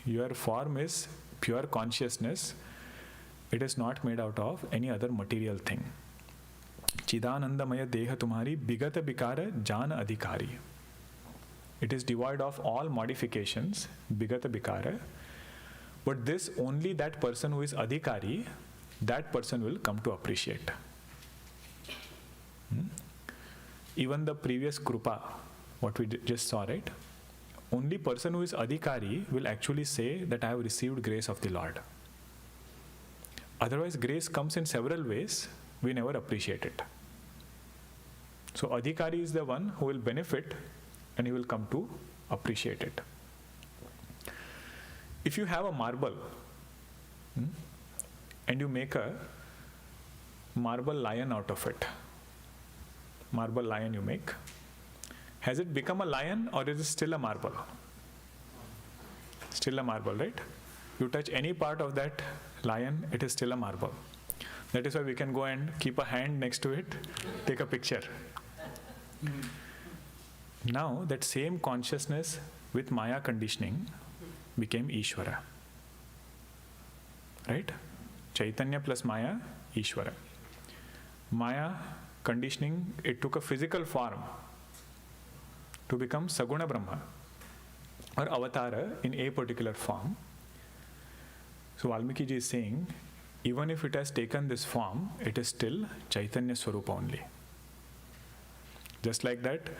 Your form is pure consciousness. It is not made out of any other material thing. Chidanandamaya deha tumhari bigata bikara jana adhikari. It is devoid of all modifications, bigata bikara. But this only that person who is adhikari, that person will come to appreciate. Even the previous krupa, what we just saw, right? Only person who is adhikari will actually say that I have received grace of the Lord. Otherwise, grace comes in several ways. We never appreciate it. So adhikari is the one who will benefit and he will come to appreciate it. If you have a marble and you make a marble lion out of it, marble lion you make, has it become a lion or is it still a marble? Still a marble, right? You touch any part of that lion, it is still a marble. That is why we can go and keep a hand next to it, take a picture. Now that same consciousness with Maya conditioning became Ishvara. Right? Chaitanya plus Maya, Ishvara. Maya conditioning, it took a physical form to become Saguna Brahma or Avatara in a particular form. So Valmiki ji is saying, even if it has taken this form, it is still Chaitanya Swarupa only. Just like that,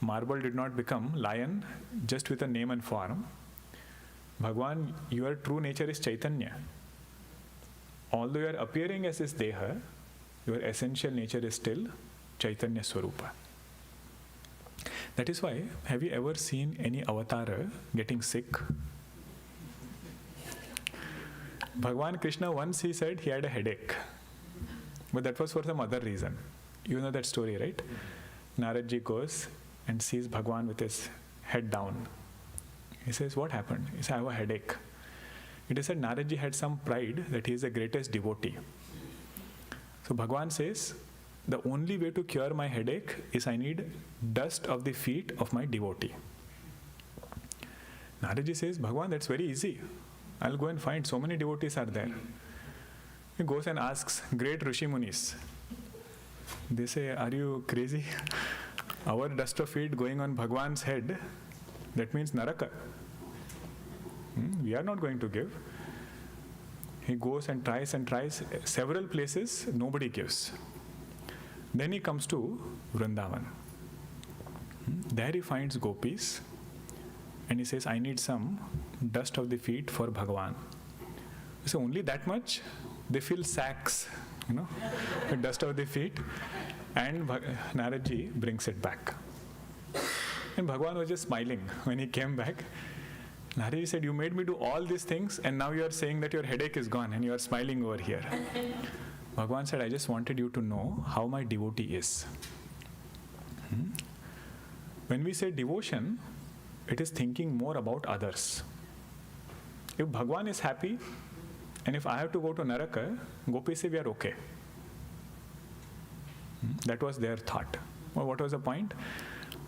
marble did not become lion just with a name and form. Bhagwan, your true nature is Chaitanya. Although you are appearing as this Deha, your essential nature is still Chaitanya Swarupa. That is why, have you ever seen any avatara getting sick? Bhagwan Krishna, once he said he had a headache. But that was for some other reason. You know that story, right? Naradji goes and sees Bhagwan with his head down. He says, what happened? He said, I have a headache. It is said Naradji had some pride that he is the greatest devotee. So Bhagwan says, the only way to cure my headache is I need dust of the feet of my devotee. Naradji says, Bhagwan, that's very easy. I'll go and find, so many devotees are there. He goes and asks great Rishi Munis. They say, are you crazy? Our dust of feet going on Bhagwan's head, that means Naraka. We are not going to give. He goes and tries several places, nobody gives. Then he comes to Vrindavan. There he finds gopis and he says, I need some dust of the feet for Bhagwan. So only that much? They fill sacks, with dust of the feet, and Naradji brings it back. And Bhagwan was just smiling when he came back. Naradji said, you made me do all these things and now you are saying that your headache is gone and you are smiling over here. Bhagwan said, I just wanted you to know how my devotee is. When we say devotion, it is thinking more about others. If Bhagwan is happy, and if I have to go to Naraka, gopis say we are okay. That was their thought. Well, what was the point?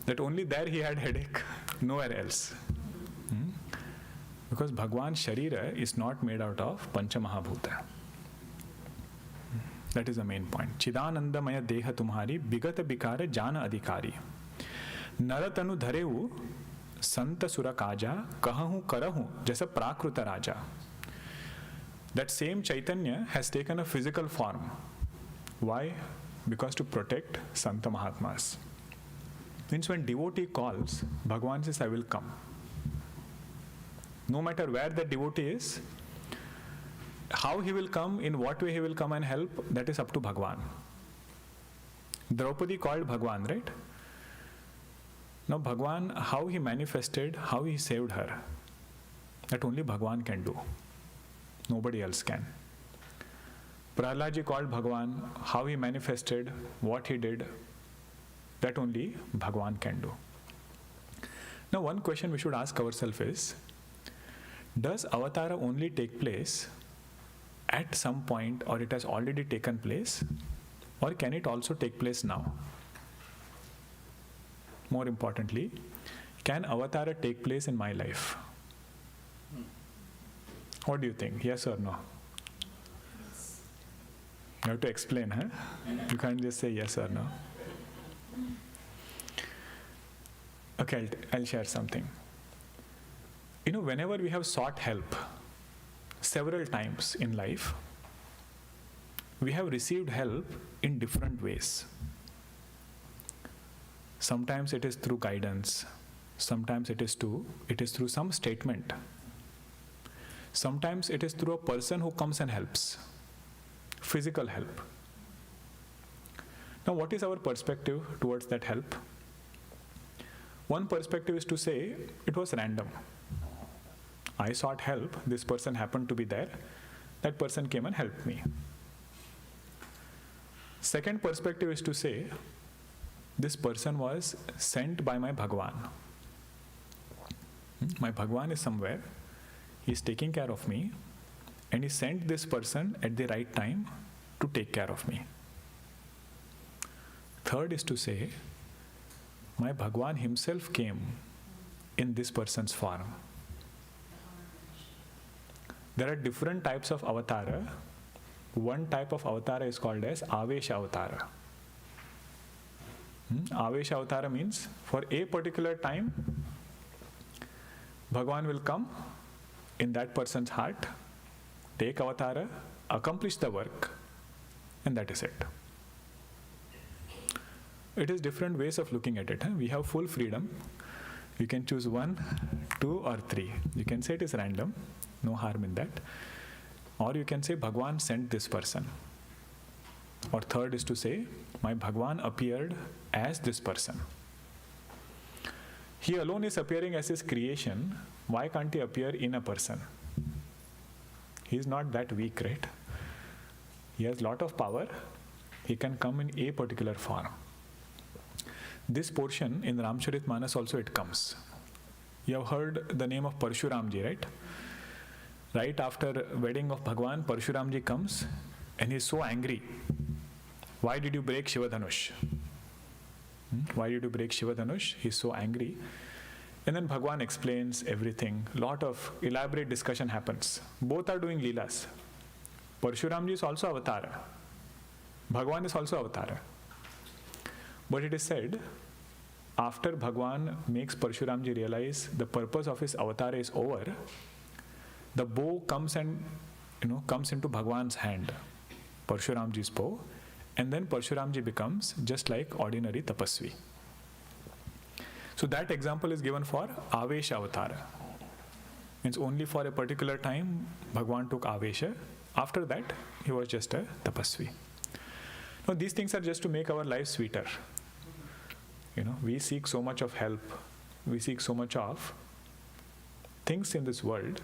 That only there he had headache, nowhere else. Because Bhagwan's Sharira is not made out of Pancha Mahabhuta. That is the main point. Chidanandamaya deha tumhari bigata bikara jana adhikari. Naratanu dhareu santa sura kaja kahahu karahu jasa prakruta raja. That same Chaitanya has taken a physical form. Why? Because to protect Santa Mahatmas. Means when devotee calls, Bhagwan says, I will come. No matter where the devotee is, how he will come, in what way he will come and help, that is up to Bhagwan. Draupadi called Bhagwan, right? Now Bhagwan, how he manifested, how he saved her, that only Bhagwan can do. Nobody else can. Prahlad ji called Bhagwan, how he manifested, what he did, that only Bhagwan can do. Now one question we should ask ourselves is, does Avatara only take place at some point, or it has already taken place, or can it also take place now? More importantly, can Avatara take place in my life? What do you think? Yes or no? You have to explain, huh? You can't just say yes or no. Okay, I'll share something. Whenever we have sought help several times in life, we have received help in different ways. Sometimes it is through guidance. Sometimes it is through some statement. Sometimes it is through a person who comes and helps. Physical help. Now, what is our perspective towards that help? One perspective is to say it was random. I sought help, this person happened to be there, that person came and helped me. Second perspective is to say this person was sent by my Bhagwan. My Bhagwan is somewhere, he is taking care of me, and he sent this person at the right time to take care of me. Third is to say, my Bhagwan himself came in this person's form. There are different types of avatara. One type of avatara is called as Avesha avatara. Avesha avatara means for a particular time, Bhagwan will come in that person's heart, take avatara, accomplish the work, and that is it. It is different ways of looking at it. We have full freedom. You can choose 1, 2, or 3. You can say it is random, no harm in that. Or you can say Bhagwan sent this person. Or third is to say, my Bhagwan appeared as this person. He alone is appearing as his creation. Why can't he appear in a person? He is not that weak, right? He has lot of power. He can come in a particular form. This portion in Ramacharithamanas also it comes. You have heard the name of Parshuramji, right? Right after wedding of Bhagwan, Parshuramji comes and he is so angry. Why did you break Shivadhanush? Why did you break Shivadhanush? He is so angry. And then Bhagwan explains everything. Lot of elaborate discussion happens. Both are doing leelas. Parshuramji is also avatara. Bhagwan is also avatara. But it is said, after Bhagwan makes Parshuramji realize the purpose of his avatar is over, the bow comes and comes into Bhagwan's hand, Parshuramji's bow, and then Parshuramji becomes just like ordinary tapasvi. So that example is given for Avesha avatara. Means only for a particular time Bhagwan took Avesha. After that he was just a tapasvi. Now these things are just to make our life sweeter. We seek so much of help. We seek so much of things in this world.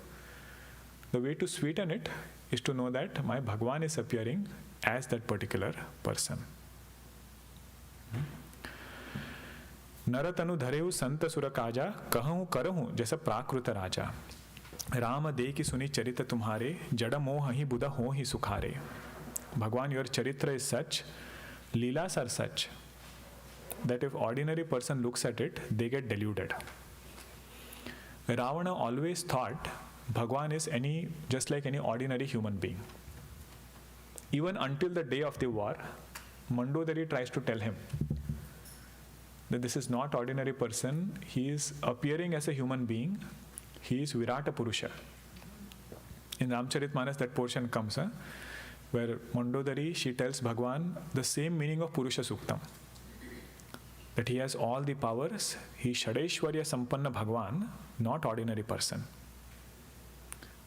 The way to sweeten it is to know that my Bhagwan is appearing as that particular person. नरतनु धरेहु संत सुर काजा कहूँ करहूँ जैसा प्राकृत राजा राम दे की सुनी चरित्र तुम्हारे जड़ मोह ही बुधा हो ही सुखारे. Bhagwan, your charitra is such, leelas are such, that if ordinary person looks at it, they get deluded. Ravana always thought Bhagwan is just like any ordinary human being. Even until the day of the war, Mandodari tries to tell him that this is not ordinary person, he is appearing as a human being, he is Virata Purusha. In Ramacharithamanas that portion comes, where Mandodari, she tells Bhagwan the same meaning of Purusha Suktam. That he has all the powers, he is Shadaishwarya Sampanna Bhagwan, not ordinary person.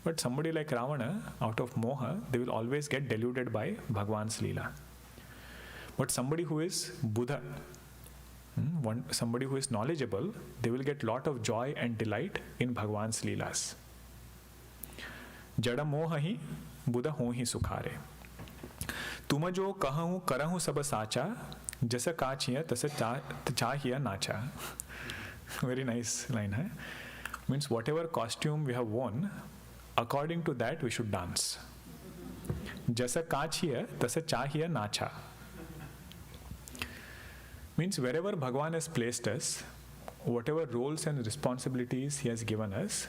But somebody like Ravana, out of moha, they will always get deluded by Bhagwan's leela. But somebody who is Buddha, somebody who is knowledgeable, they will get lot of joy and delight in Bhagwan's leelas. Jada moha hi Buddha ho hi sukhare. तुम जो कहूँ करहूँ सब साचा जैसा काच हिया तैसे चाहिए नाचा. Very nice line, huh? Means whatever costume we have worn, according to that we should dance. जैसा काच हिया तैसे चाहिए नाचा. Means wherever Bhagwan has placed us, whatever roles and responsibilities he has given us,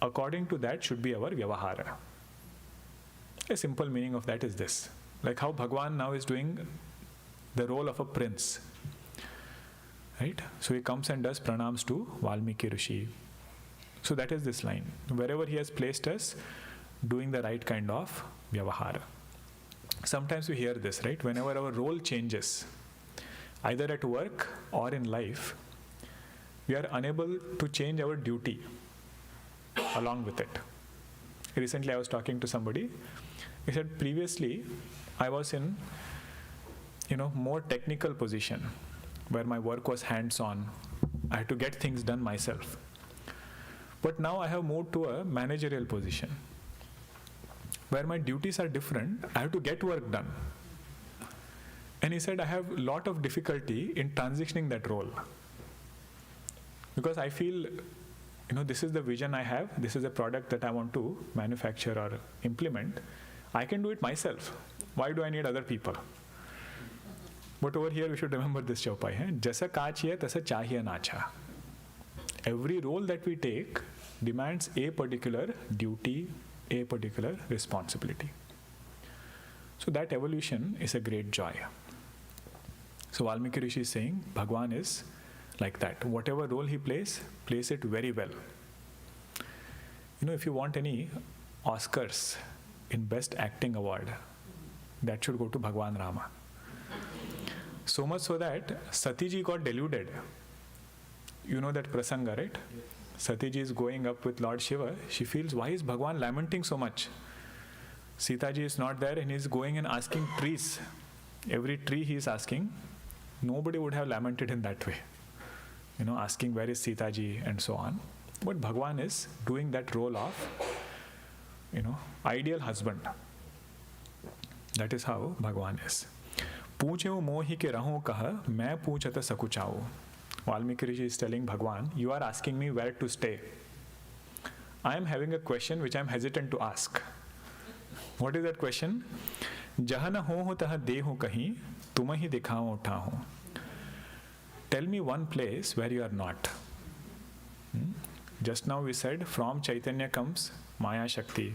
according to that should be our vyavahara. A simple meaning of that is this. Like how Bhagwan now is doing the role of a prince. Right? So he comes and does pranams to Valmiki Rishi. So that is this line. Wherever he has placed us, doing the right kind of vyavahara. Sometimes we hear this, right? Whenever our role changes, either at work or in life, we are unable to change our duty along with it. Recently I was talking to somebody. He said, previously I was in, more technical position where my work was hands-on. I had to get things done myself. But now I have moved to a managerial position where my duties are different. I have to get work done. And he said, I have a lot of difficulty in transitioning that role. Because I feel, this is the vision I have, this is a product that I want to manufacture or implement. I can do it myself. Why do I need other people? But over here we should remember this chaupai. Jaisa kaach hai, taisa chahiye nacha. Every role that we take demands a particular duty, a particular responsibility. So that evolution is a great joy. So Valmiki Rishi is saying, Bhagwan is like that. Whatever role he plays it very well. If you want any Oscars in Best Acting Award, that should go to Bhagwan Rama. So much so that Satiji got deluded. You know that prasanga, right? Satiji is going up with Lord Shiva. She feels, why is Bhagwan lamenting so much? Sitaji is not there and he is going and asking trees. Every tree he is asking. Nobody would have lamented in that way. Asking where is Sitaji and so on. But Bhagwan is doing that role of, ideal husband. That is how Bhagwan is. Poocheu mohi ke rahu kaha, main poochata sakuchau. Valmiki Rishi is telling Bhagwan, you are asking me where to stay. I am having a question which I am hesitant to ask. What is that question? Jahana ho taha dehu kahi, tumahi dikhao tahu. Tell me one place where you are not. Just now we said from Chaitanya comes Maya Shakti.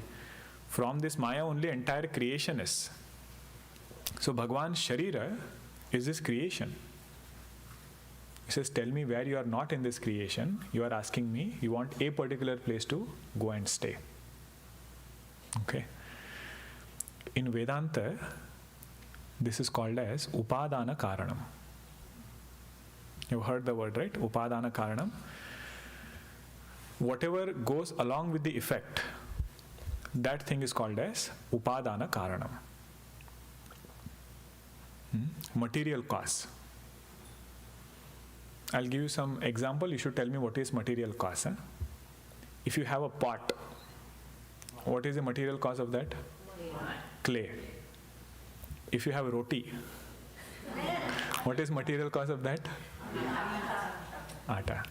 From this Maya only entire creation is. So Bhagwan's Sharira is this creation. He says, tell me where you are not in this creation. You are asking me, you want a particular place to go and stay. Okay. In Vedanta, this is called as Upadana Karanam. You've heard the word, right? Upadana Karanam. Whatever goes along with the effect, that thing is called as Upadana Karanam. Material cause. I'll give you some example. You should tell me what is material cause. If you have a pot, what is the material cause of that? Clay. If you have roti, what is material cause of that? Atta.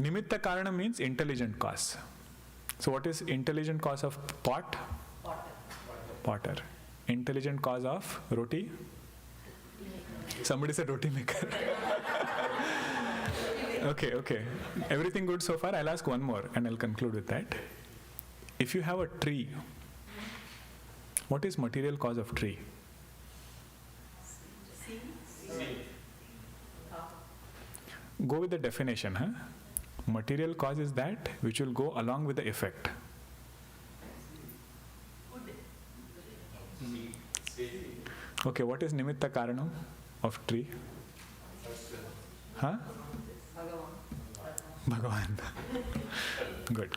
Nimitta Karana means intelligent cause. So what is intelligent cause of pot? Potter. Intelligent cause of roti? Somebody said roti maker. Okay. Everything good so far? I'll ask one more and I'll conclude with that. If you have a tree, what is material cause of tree? Go with the definition. Material cause is that which will go along with the effect. Okay, what is nimitta karanam of tree? Bhagwan. Good.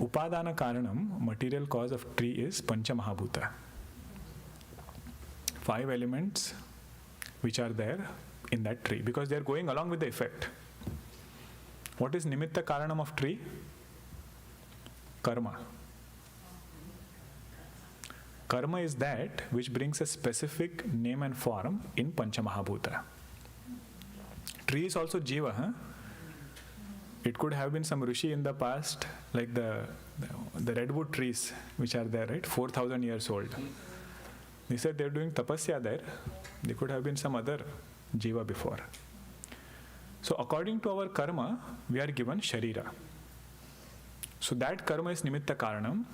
Upadana karanam, material cause of tree is Pancha Mahabhuta. 5 elements which are there in that tree because they are going along with the effect. What is nimitta karanam of tree? Karma. Karma is that which brings a specific name and form in Pancha Mahabhuta. Tree is also jiva. It could have been some rishi in the past, like the redwood trees which are there, right? 4,000 years old. They said they're doing tapasya there. They could have been some other jiva before. So according to our karma, we are given sharira. So that karma is nimitta karanam.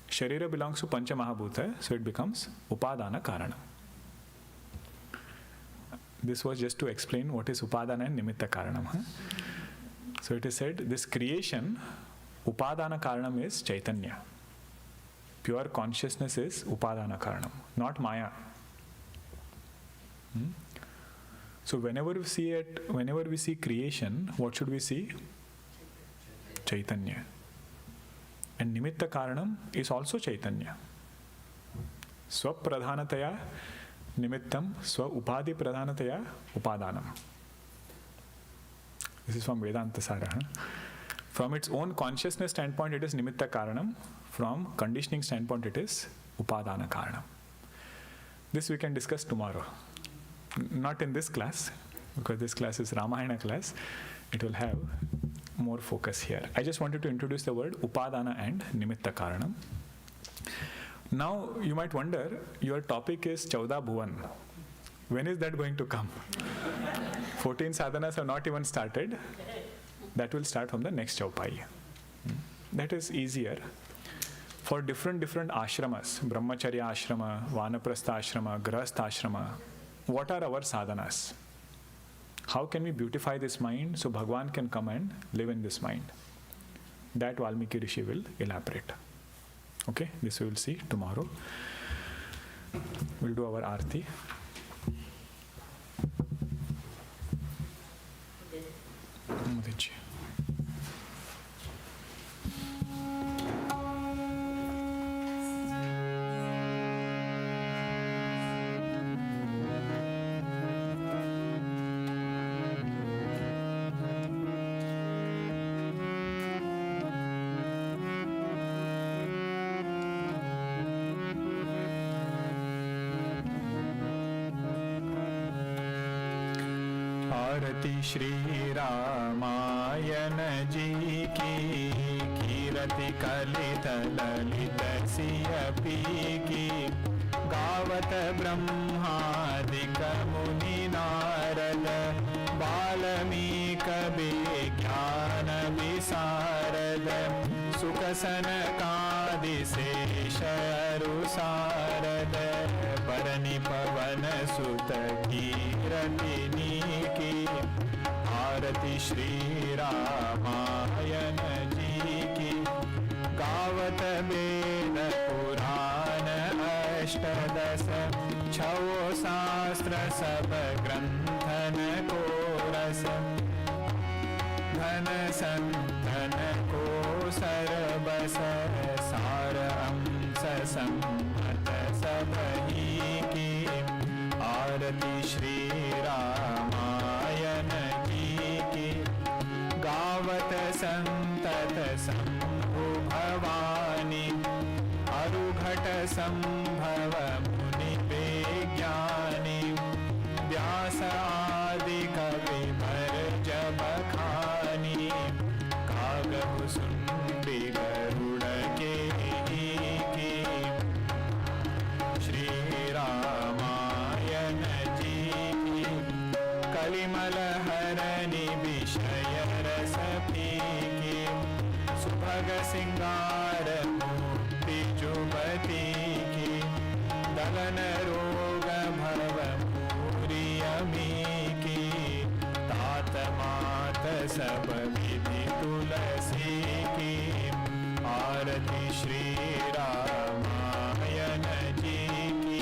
Sharira belongs to Pancha Mahabhuta, so it becomes Upadana Karanam. This was just to explain what is Upadana and Nimitta Karanam. So it is said, this creation, Upadana Karanam is Chaitanya. Pure consciousness is Upadana Karanam, not Maya. So whenever we see creation, what should we see? Chaitanya. And Nimitta Karanam is also Chaitanya. Swapradhanataya Nimittam Swa Upadhi Pradhanataya Upadanam. This is from Vedanta Sara. From its own consciousness standpoint, it is Nimitta Karanam. From conditioning standpoint, it is Upadana Karanam. This we can discuss tomorrow. Not in this class, because this class is Ramayana class. It will have more focus here. I just wanted to introduce the word Upadana and Nimitta Karanam. Now, you might wonder, your topic is Chauda Bhuvan. When is that going to come? 14 sadhanas have not even started. That will start from the next Chaupai. That is easier. For different ashramas, Brahmacharya ashrama, Vanaprastha ashrama, Grahastha ashrama, what are our sadhanas? How can we beautify this mind so Bhagwan can come and live in this mind? That Valmiki Rishi will elaborate. Okay, this we will see tomorrow. We'll do our Aarti. Mudiji. Shri Ramayan जी की कीरति कलित ललित सियपी की गावत ब्रह्मादिक मुनि नारद बाल्मीक विज्ञान विशारद सुख सनकादि शेष अरु सारद परनि पवन सुत कीरतिनी की आरती श्री रामायण जी की गावत वेद पुराण अष्टदश छौ शास्त्र सब ग्रंथन को रस धन संतन को सरबस सार अंश सम्मत सब ही की आरती श्री रामायण जी की गावत संतत शंभु भवानी अरुघट संभव मुनि विज्ञानी व्यास आदि कवि भर जब खानी कागभु सुंडी गरुड़ के की श्री रामायण जी की कलिमल हरनि विषय रस पीकी सुभग सिंगार मुक्ति जुबती की दलन रोग भव मूरियमी की तात मात सब विधि तुलसी की आरती श्री रामायण जी की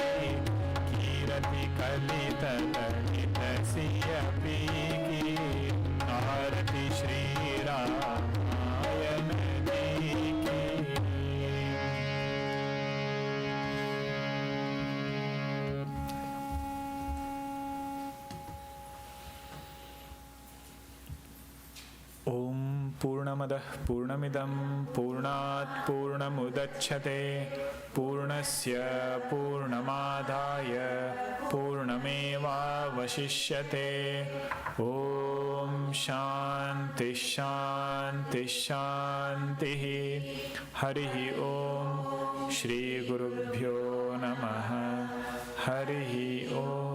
कीरति कलित ललित सियपी की आरती श्री रामायण जी की। ओम पूर्णमदः पूर्णमिदं पूर्णात् पूर्णमुदच्यते पूर्णस्य पूर्णमादाय पूर्णमेवावशिष्यते। ओम शांति शांति शांतिः। हरिः ओम। श्री गुरुभ्यो नमः। हरिः ओम।